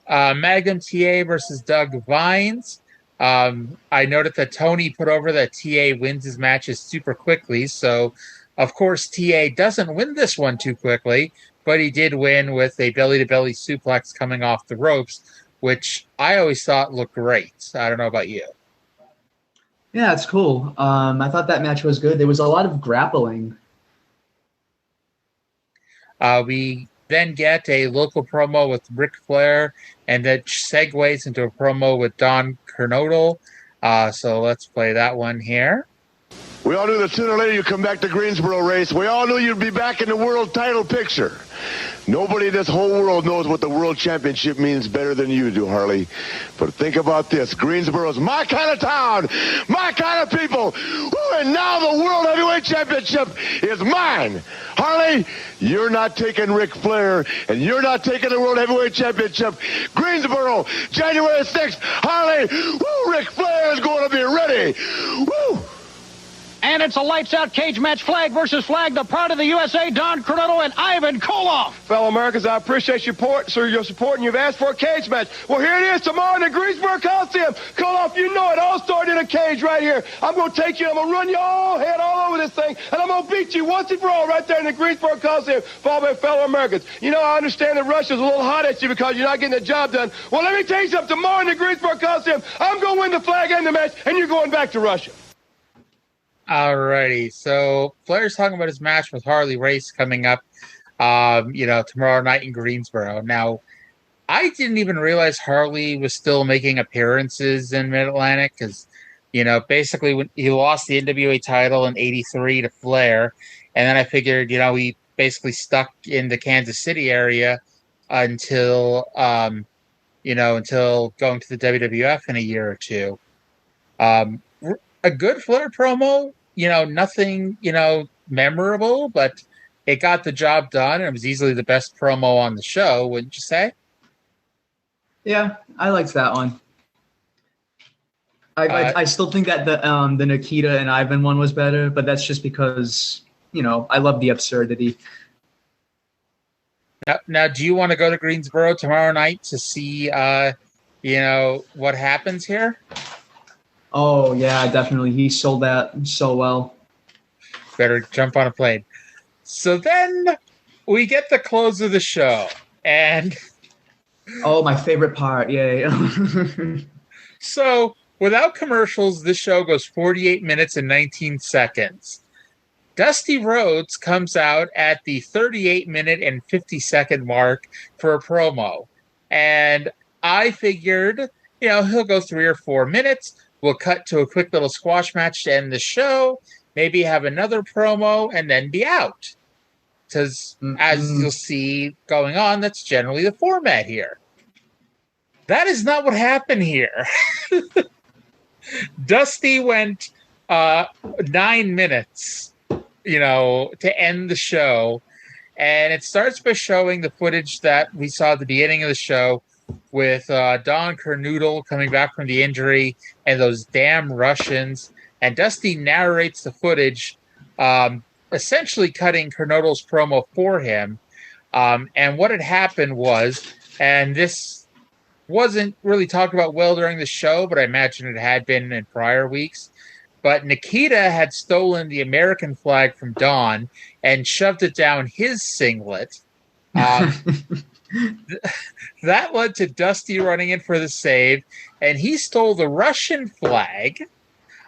Magnum TA versus Doug Vines. I noted that Tony put over that TA wins his matches super quickly. So, of course, TA doesn't win this one too quickly, but he did win with a belly-to-belly suplex coming off the ropes, which I always thought looked great. I don't know about you. Yeah, it's cool. I thought that match was good. There was a lot of grappling. We then get a local promo with Ric Flair, and that segues into a promo with Don Kernodle. So let's play that one here. We all knew that sooner or later you'd come back to Greensboro race. We all knew you'd be back in the world title picture. Nobody in this whole world knows what the world championship means better than you do, Harley. But think about this. Greensboro's my kind of town, my kind of people. Ooh, and now the World Heavyweight Championship is mine. Harley, you're not taking Ric Flair, and you're not taking the World Heavyweight Championship. Greensboro, January 6th. Harley, woo, Ric Flair is going to be ready. Woo! And it's a lights-out cage match, flag versus flag. The Pride of the USA, Don Coronado and Ivan Koloff. Fellow Americans, I appreciate your support, and you've asked for a cage match. Well, here it is tomorrow in the Greensboro Coliseum. Koloff, you know it all started in a cage right here. I'm going to take you, I'm going to run your whole head all over this thing, and I'm going to beat you once and for all right there in the Greensboro Coliseum for all my fellow Americans. You know, I understand that Russia's a little hot at you because you're not getting the job done. Well, let me tell you something. Tomorrow in the Greensboro Coliseum, I'm going to win the flag and the match, and you're going back to Russia. Alrighty, so Flair's talking about his match with Harley Race coming up, tomorrow night in Greensboro. Now, I didn't even realize Harley was still making appearances in Mid-Atlantic because, basically when he lost the NWA title in '83 to Flair, and then I figured, he basically stuck in the Kansas City area until going to the WWF in a year or two. A good Flair promo, nothing, memorable, but it got the job done, and it was easily the best promo on the show, wouldn't you say? Yeah, I liked that one. I still think that the Nikita and Ivan one was better, but that's just because, I love the absurdity. Now, do you want to go to Greensboro tomorrow night to see, what happens here? Oh, yeah, definitely. He sold that so well. Better jump on a plane. So then we get the close of the show. And oh, my favorite part. Yay. So without commercials, this show goes 48 minutes and 19 seconds. Dusty Rhodes comes out at the 38-minute and 50-second mark for a promo. And I figured, he'll go 3 or 4 minutes. We'll cut to a quick little squash match to end the show, maybe have another promo, and then be out. Because as you'll see going on, that's generally the format here. That is not what happened here. Dusty went 9 minutes, to end the show. And it starts by showing the footage that we saw at the beginning of the show with Don Kernodle coming back from the injury and those damn Russians. And Dusty narrates the footage, essentially cutting Kernodle's promo for him. And what had happened was, and this wasn't really talked about well during the show, but I imagine it had been in prior weeks. But Nikita had stolen the American flag from Don and shoved it down his singlet. That led to Dusty running in for the save, and he stole the Russian flag.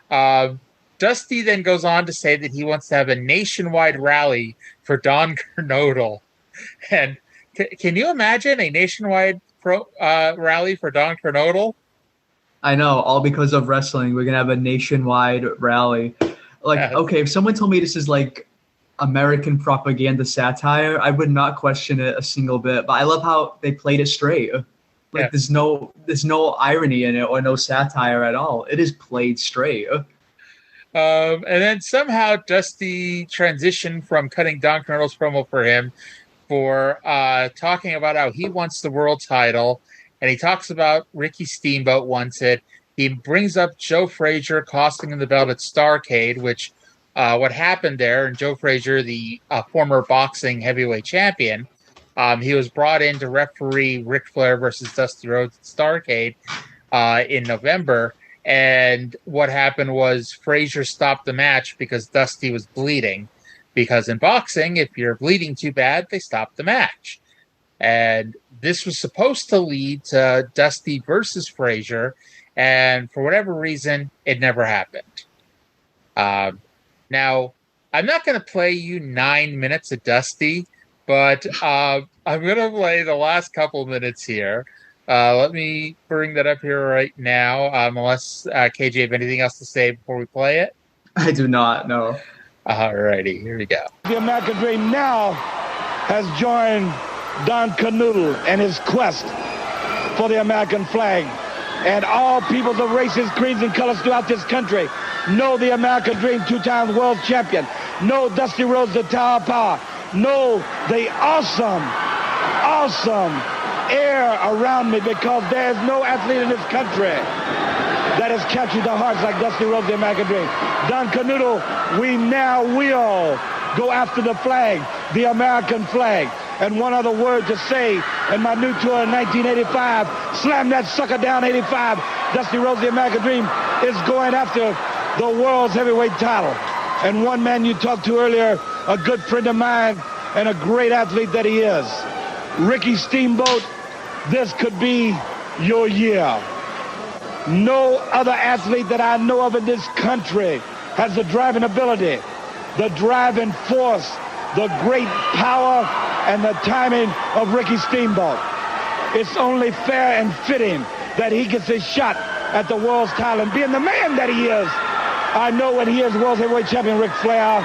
Dusty then goes on to say that he wants to have a nationwide rally for Don Kernodle. And can you imagine a nationwide rally for Don Kernodle? I know, all because of wrestling. We're going to have a nationwide rally. Okay, if someone told me this is like American propaganda satire, I would not question it a single bit. But I love how they played it straight. There's no irony in it or no satire at all. It is played straight. And then somehow Dusty transitioned from cutting Don Kernodle's promo for him for talking about how he wants the world title. And he talks about Ricky Steamboat wants it. He brings up Joe Frazier costing him the belt at Starrcade, which what happened there, and Joe Frazier, the former boxing heavyweight champion, he was brought in to referee Ric Flair versus Dusty Rhodes at Starrcade in November. And what happened was Frazier stopped the match because Dusty was bleeding. Because in boxing, if you're bleeding too bad, they stop the match. And this was supposed to lead to Dusty versus Frazier, and for whatever reason, it never happened. Now, I'm not going to play you 9 minutes of Dusty, but I'm going to play the last couple minutes here. Let me bring that up here right now, unless KJ have anything else to say before we play it. I do not, no. Alrighty, here we go. The American Dream now has joined Don Kernodle and his quest for the American flag. And all peoples of races, creeds, and colors throughout this country know the American Dream, two-time world champion. Know Dusty Rhodes, the Tower of Power. Know the awesome air around me, because there's no athlete in this country that has captured the hearts like Dusty Rhodes, the American Dream. Don Kernodle, we now will go after the flag, the American flag. And one other word to say, in my new tour in 1985, Slam That Sucker Down 85, Dusty Rhodes, the American Dream, is going after the world's heavyweight title. And one man you talked to earlier, a good friend of mine and a great athlete that he is, Ricky Steamboat, this could be your year. No other athlete that I know of in this country has the driving ability, the driving force, the great power, and the timing of Ricky Steamboat. It's only fair and fitting that he gets his shot at the world's title. And being the man that he is, I know when he is world heavyweight champion Ric Flair,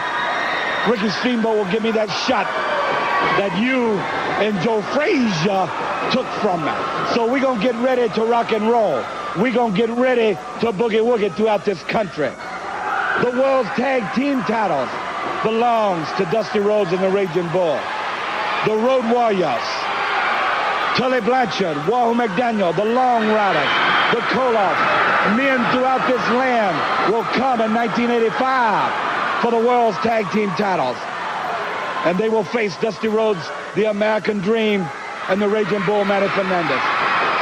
Ricky Steamboat will give me that shot that you and Joe Frazier took from me. So we're going to get ready to rock and roll. We're going to get ready to boogie-woogie throughout this country. The world's tag team titles belongs to Dusty Rhodes and the Raging Bull. The Road Warriors, Tully Blanchard, Wahoo McDaniel, the Long Riders, the Koloff, men throughout this land will come in 1985 for the world's tag team titles. And they will face Dusty Rhodes, the American Dream, and the Raging Bull, Manny Fernandez.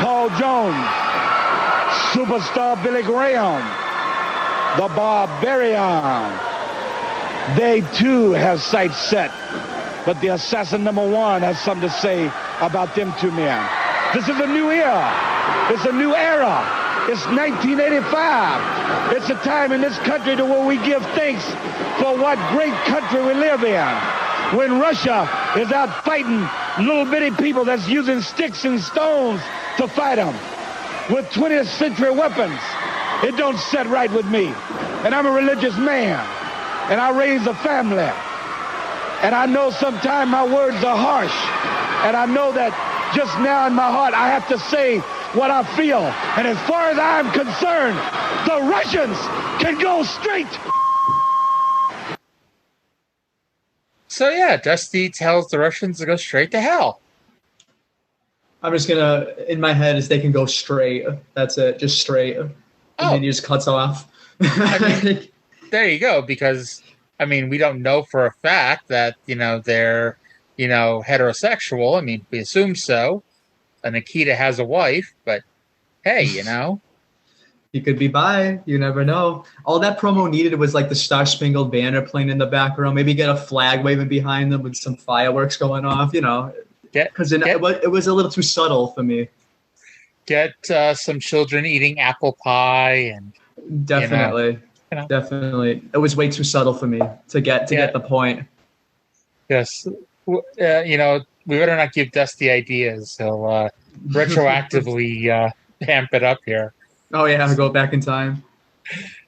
Paul Jones, Superstar Billy Graham, the Barbarian. They too have sights set, but the assassin #1 has something to say about them two men. This is a new era. It's a new era. It's 1985. It's a time in this country to where we give thanks for what great country we live in. When Russia is out fighting little bitty people that's using sticks and stones to fight them with 20th century weapons, it don't set right with me. And I'm a religious man, and I raise a family. And I know sometimes my words are harsh. And I know that just now in my heart, I have to say what I feel. And as far as I'm concerned, the Russians can go straight. So yeah, Dusty tells the Russians to go straight to hell. I'm just going to, in my head, is they can go straight. That's it, just straight. And then he just cuts off. I mean, there you go, because I mean, we don't know for a fact that, they're, heterosexual. I mean, we assume so. Nikita has a wife, but hey, you know. He could be bi. You never know. All that promo needed was like the Star Spangled Banner playing in the background. Maybe get a flag waving behind them with some fireworks going off, you know. Because it was a little too subtle for me. Get some children eating apple pie and definitely. Definitely. It was way too subtle for me to get the point. Yes. You know, we better not give Dusty ideas. He'll retroactively amp it up here. Oh, yeah, go back in time.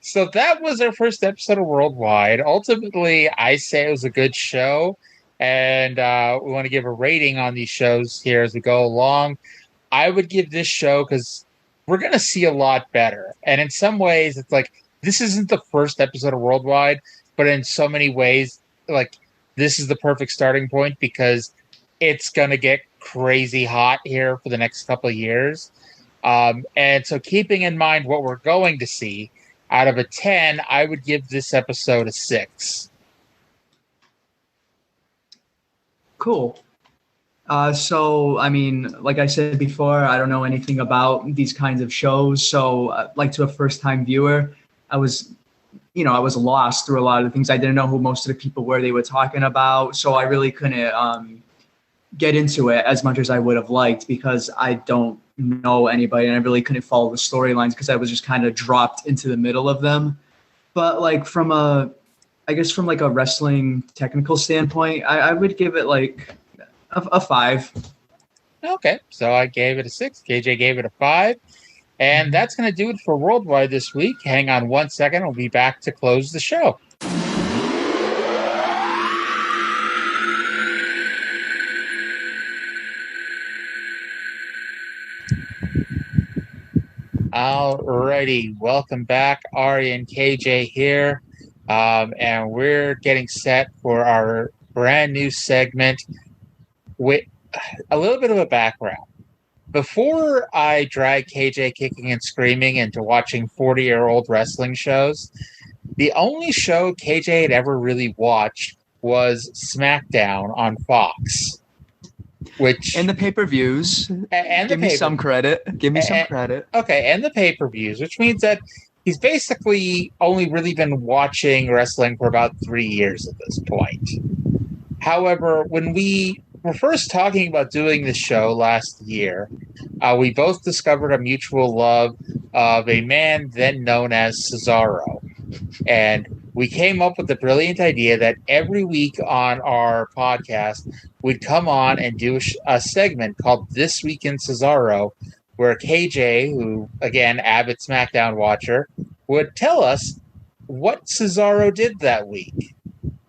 So that was our first episode of Worldwide. Ultimately, I say it was a good show, and we want to give a rating on these shows here as we go along. I would give this show, because we're going to see a lot better. And in some ways, it's like, this isn't the first episode of Worldwide, but in so many ways, like, this is the perfect starting point, because it's going to get crazy hot here for the next couple of years. And so keeping in mind what we're going to see, out of a 10, I would give this episode a 6. Cool. So, I mean, like I said before, I don't know anything about these kinds of shows. So, like to a first-time viewer, I was lost through a lot of the things. I didn't know who most of the people were they were talking about. So I really couldn't get into it as much as I would have liked, because I don't know anybody and I really couldn't follow the storylines because I was just kind of dropped into the middle of them. But like from a wrestling technical standpoint, I would give it like a 5. Okay, so I gave it a 6. KJ gave it a 5. And that's going to do it for Worldwide this week. Hang on one second. We'll be back to close the show. Alrighty, welcome back. Ari and KJ here, and we're getting set for our brand new segment with a little bit of a background. Before I drag KJ kicking and screaming into watching 40-year-old wrestling shows, the only show KJ had ever really watched was SmackDown on Fox. And the pay-per-views. Give me some credit. Okay, and the pay-per-views, which means that he's basically only really been watching wrestling for about 3 years at this point. However, when we were first talking about doing this show last year, we both discovered a mutual love of a man then known as Cesaro. And we came up with the brilliant idea that every week on our podcast, we'd come on and do a segment called This Week in Cesaro, where KJ, who, again, avid SmackDown watcher, would tell us what Cesaro did that week.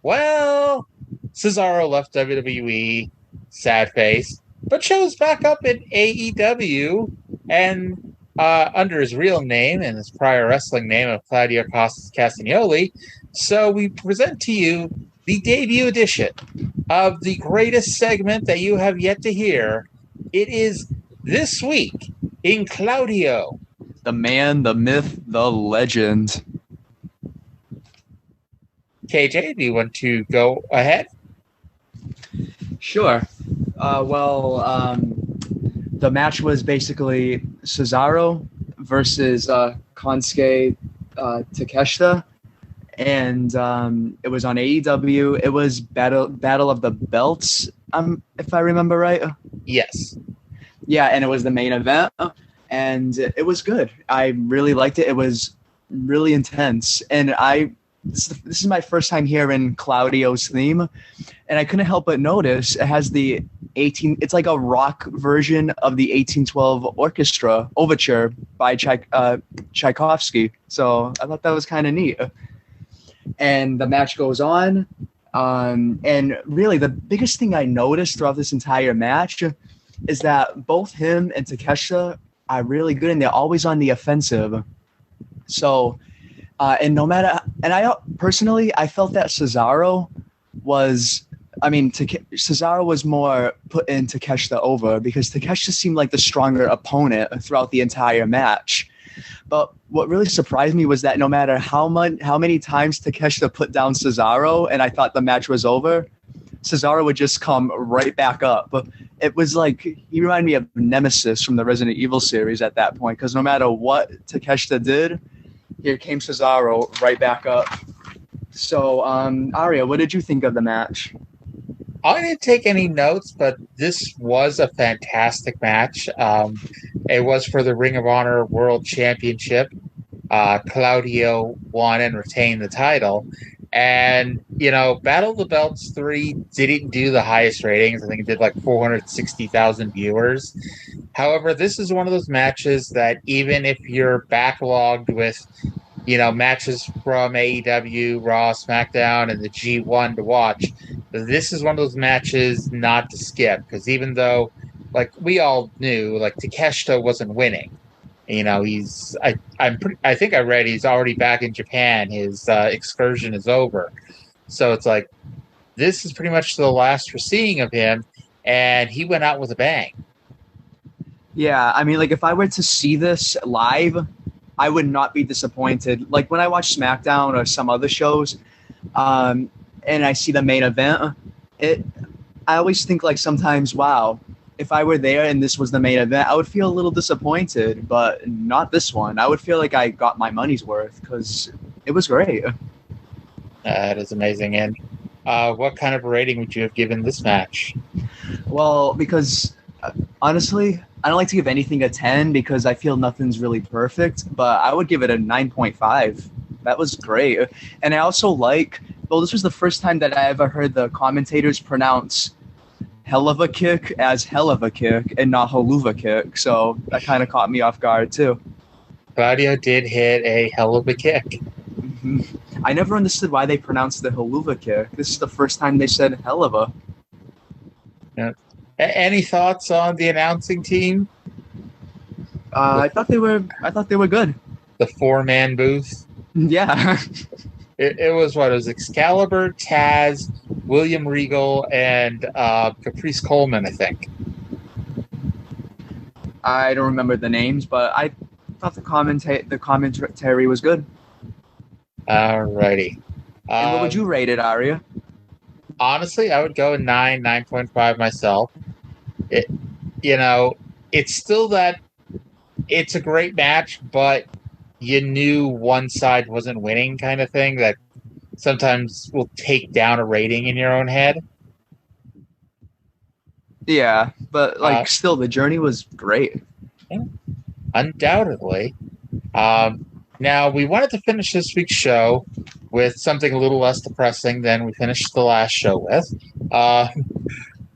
Well, Cesaro left WWE, sad face, but shows back up at AEW and under his real name and his prior wrestling name of Claudio Castagnoli. So we present to you the debut edition of the greatest segment that you have yet to hear. It is This Week in Claudio. The man, the myth, the legend. KJ, do you want to go ahead? Sure. The match was basically Cesaro versus Konosuke Takeshita, and it was on AEW. It was Battle of the Belts, if I remember right. Yes. Yeah, and it was the main event, and it was good. I really liked it. It was really intense, and this is my first time hearing Claudio's theme, and I couldn't help but notice it has it's like a rock version of the 1812 Orchestra Overture by Tchaikovsky. So I thought that was kind of neat. And the match goes on. And really the biggest thing I noticed throughout this entire match is that both him and Takeshita are really good, and they're always on the offensive. So, I personally felt that Cesaro was more putting Takeshita over, because Takeshita seemed like the stronger opponent throughout the entire match. But what really surprised me was that no matter how many times Takeshita put down Cesaro and I thought the match was over, Cesaro would just come right back up. it was like he reminded me of Nemesis from the Resident Evil series at that point, because no matter what Takeshita did, here came Cesaro right back up. So, Arya, what did you think of the match? I didn't take any notes, but this was a fantastic match. It was for the Ring of Honor World Championship. Claudio won and retained the title. And, Battle of the Belts 3 didn't do the highest ratings. I think it did like 460,000 viewers. However, this is one of those matches that even if you're backlogged with, matches from AEW, Raw, SmackDown, and the G1 to watch, this is one of those matches not to skip. Because even though, we all knew, Takeshita wasn't winning. I think I read he's already back in Japan. His excursion is over. So it's like, this is pretty much the last we're seeing of him, and he went out with a bang. Yeah, I mean, if I were to see this live, I would not be disappointed. Like, when I watch SmackDown or some other shows, and I see the main event, I always think, sometimes, wow, if I were there and this was the main event, I would feel a little disappointed, but not this one. I would feel like I got my money's worth because it was great. That is amazing. And what kind of a rating would you have given this match? Well, because honestly, I don't like to give anything a 10 because I feel nothing's really perfect, but I would give it a 9.5. That was great. And I also this was the first time that I ever heard the commentators pronounce hell of a kick as hell of a kick and not haluva kick. So that kind of caught me off guard too. Claudio did hit a hell of a kick. Mm-hmm. I never understood why they pronounced the haluva kick. This is the first time they said hell of a. Yeah. Any thoughts on the announcing team? I thought they were good. The 4-man booth. Yeah. It was what? It was Excalibur, Taz, William Regal, and Caprice Coleman, I think. I don't remember the names, but I thought the commentary was good. Alrighty. And what would you rate it, Arya? Honestly, I would go 9.5 myself. It's still that it's a great match, but you knew one side wasn't winning kind of thing that sometimes will take down a rating in your own head. Yeah, but still, the journey was great. Yeah, undoubtedly. Now, we wanted to finish this week's show with something a little less depressing than we finished the last show with.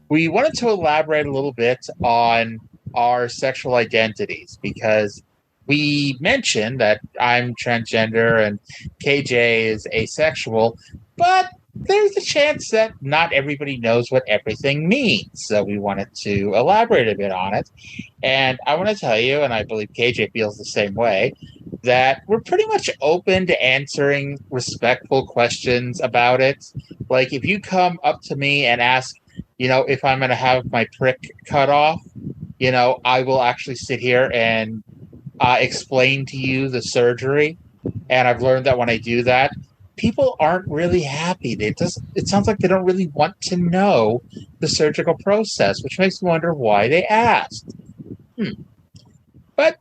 We wanted to elaborate a little bit on our sexual identities because we mentioned that I'm transgender and KJ is asexual, but there's a chance that not everybody knows what everything means. So we wanted to elaborate a bit on it. And I want to tell you, and I believe KJ feels the same way, that we're pretty much open to answering respectful questions about it. Like if you come up to me and ask, if I'm going to have my prick cut off, I will actually sit here and explain to you the surgery. And I've learned that when I do that, people aren't really happy. It sounds like they don't really want to know the surgical process, which makes me wonder why they asked. But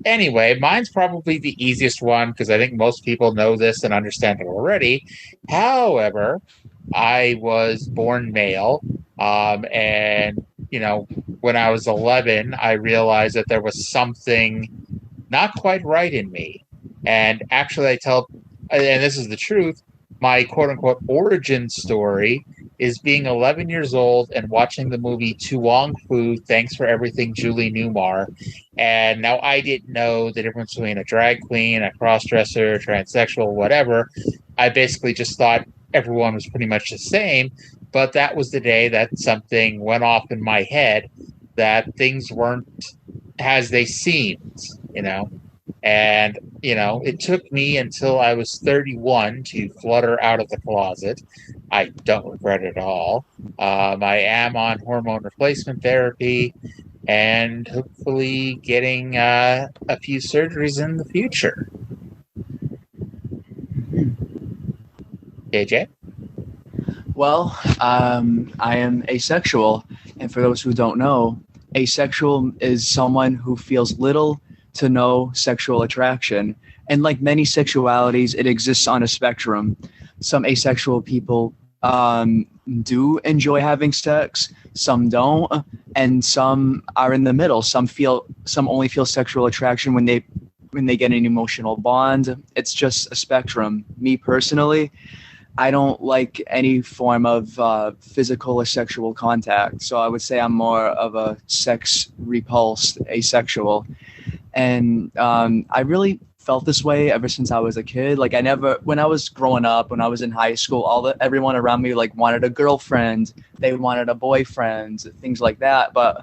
anyway, mine's probably the easiest one because I think most people know this and understand it already. However, I was born male, and when I was 11, I realized that there was something not quite right in me. And actually, and this is the truth, my quote-unquote origin story is being 11 years old and watching the movie Tu Wong Fu, Thanks for Everything, Julie Newmar. And now I didn't know the difference between a drag queen, a cross-dresser, transsexual, whatever. I basically just thought everyone was pretty much the same. But that was the day that something went off in my head that things weren't as they seemed, And, it took me until I was 31 to flutter out of the closet. I don't regret it at all. I am on hormone replacement therapy and hopefully getting a few surgeries in the future. AJ? Well, I am asexual, And for those who don't know, asexual is someone who feels little to no sexual attraction. And like many sexualities, it exists on a spectrum. Some asexual people do enjoy having sex, some don't, and some are in the middle. Some only feel sexual attraction when they get an emotional bond. It's just a spectrum. Me personally, I don't like any form of physical or sexual contact. So I would say I'm more of a sex repulsed asexual. And I really felt this way ever since I was a kid. Like when I was growing up, when I was in high school, everyone around me like wanted a girlfriend, they wanted a boyfriend, things like that. But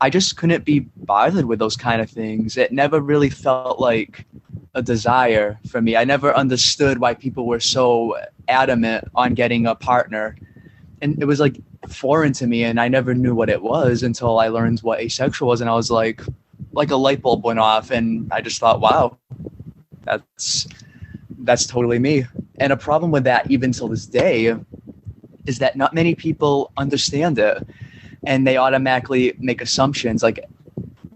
I just couldn't be bothered with those kind of things. It never really felt like a desire for me. I never understood why people were so adamant on getting a partner. And it was like foreign to me, and I never knew what it was until I learned what asexual was, and I was like a light bulb went off, and I just thought, wow, that's totally me. And a problem with that even till this day is that not many people understand it, and they automatically make assumptions. Like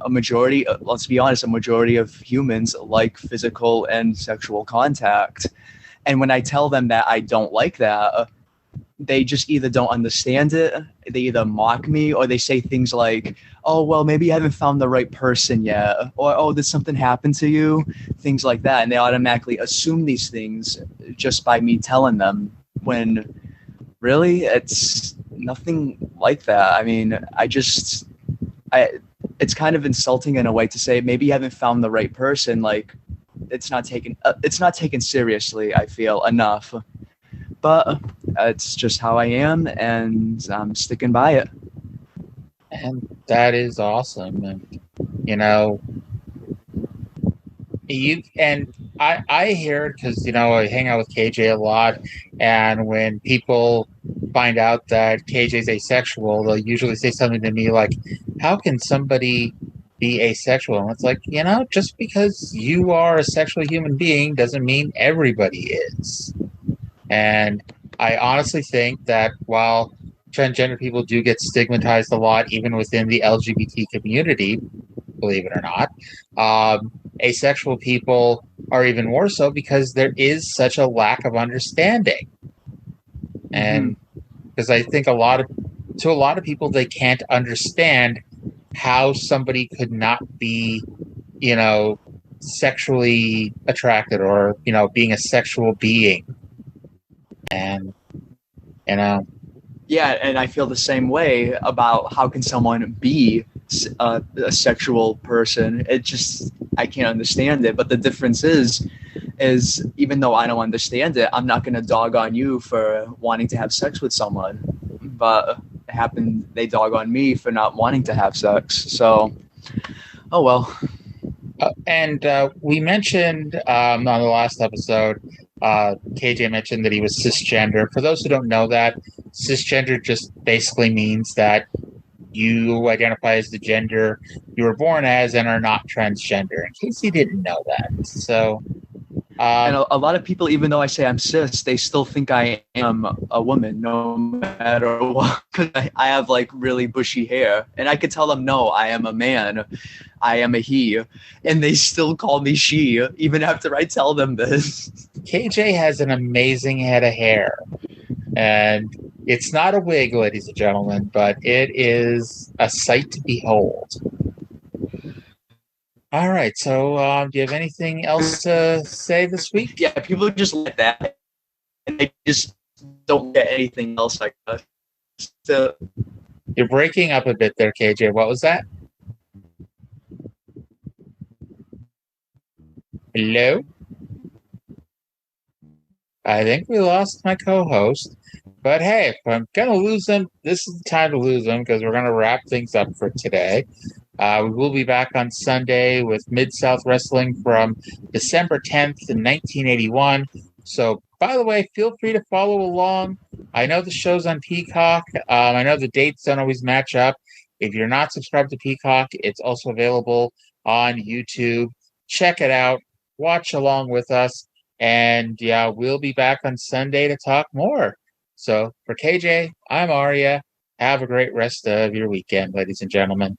let's be honest, a majority of humans like physical and sexual contact. And when I tell them that I don't like that, they just either don't understand it, they either mock me, or they say things like, oh, well, maybe you haven't found the right person yet, or, oh, did something happen to you? Things like that. And they automatically assume these things just by me telling them, when really it's nothing like that. I mean, it's kind of insulting in a way to say maybe you haven't found the right person. Like it's not taken seriously, I feel, enough. But it's just how I am, and I'm sticking by it. And that is awesome. And I hear it because I hang out with KJ a lot, and when people find out that KJ's asexual, they'll usually say something to me like, how can somebody be asexual? And it's like, just because you are a sexual human being doesn't mean everybody is. And I honestly think that while transgender people do get stigmatized a lot, even within the LGBT community, believe it or not, asexual people are even more so because there is such a lack of understanding. And because I think to a lot of people, they can't understand how somebody could not be, sexually attracted or, being a sexual being. And, yeah, and I feel the same way about how can someone be a sexual person. I can't understand it. But the difference is even though I don't understand it, I'm not going to dog on you for wanting to have sex with someone. But they dog on me for not wanting to have sex. So, oh well. And we mentioned on the last episode, KJ mentioned that he was cisgender. For those who don't know that, cisgender just basically means that you identify as the gender you were born as and are not transgender, in case you didn't know that. So, and a lot of people, even though I say I'm cis, they still think I am a woman, no matter what, because I have like really bushy hair. And I could tell them, no, I am a man. I am a he. And they still call me she, even after I tell them this. KJ has an amazing head of hair. And it's not a wig, ladies and gentlemen, but it is a sight to behold. All right, so do you have anything else to say this week? Yeah, people just like that, and they just don't get anything else like that. So, you're breaking up a bit there, KJ. What was that? Hello? I think we lost my co-host. But hey, if I'm going to lose them, this is the time to lose them because we're going to wrap things up for today. We will be back on Sunday with Mid-South Wrestling from December 10th in 1981. So, by the way, feel free to follow along. I know the show's on Peacock. I know the dates don't always match up. If you're not subscribed to Peacock, it's also available on YouTube. Check it out. Watch along with us. And, yeah, we'll be back on Sunday to talk more. So, for KJ, I'm Arya. Have a great rest of your weekend, ladies and gentlemen.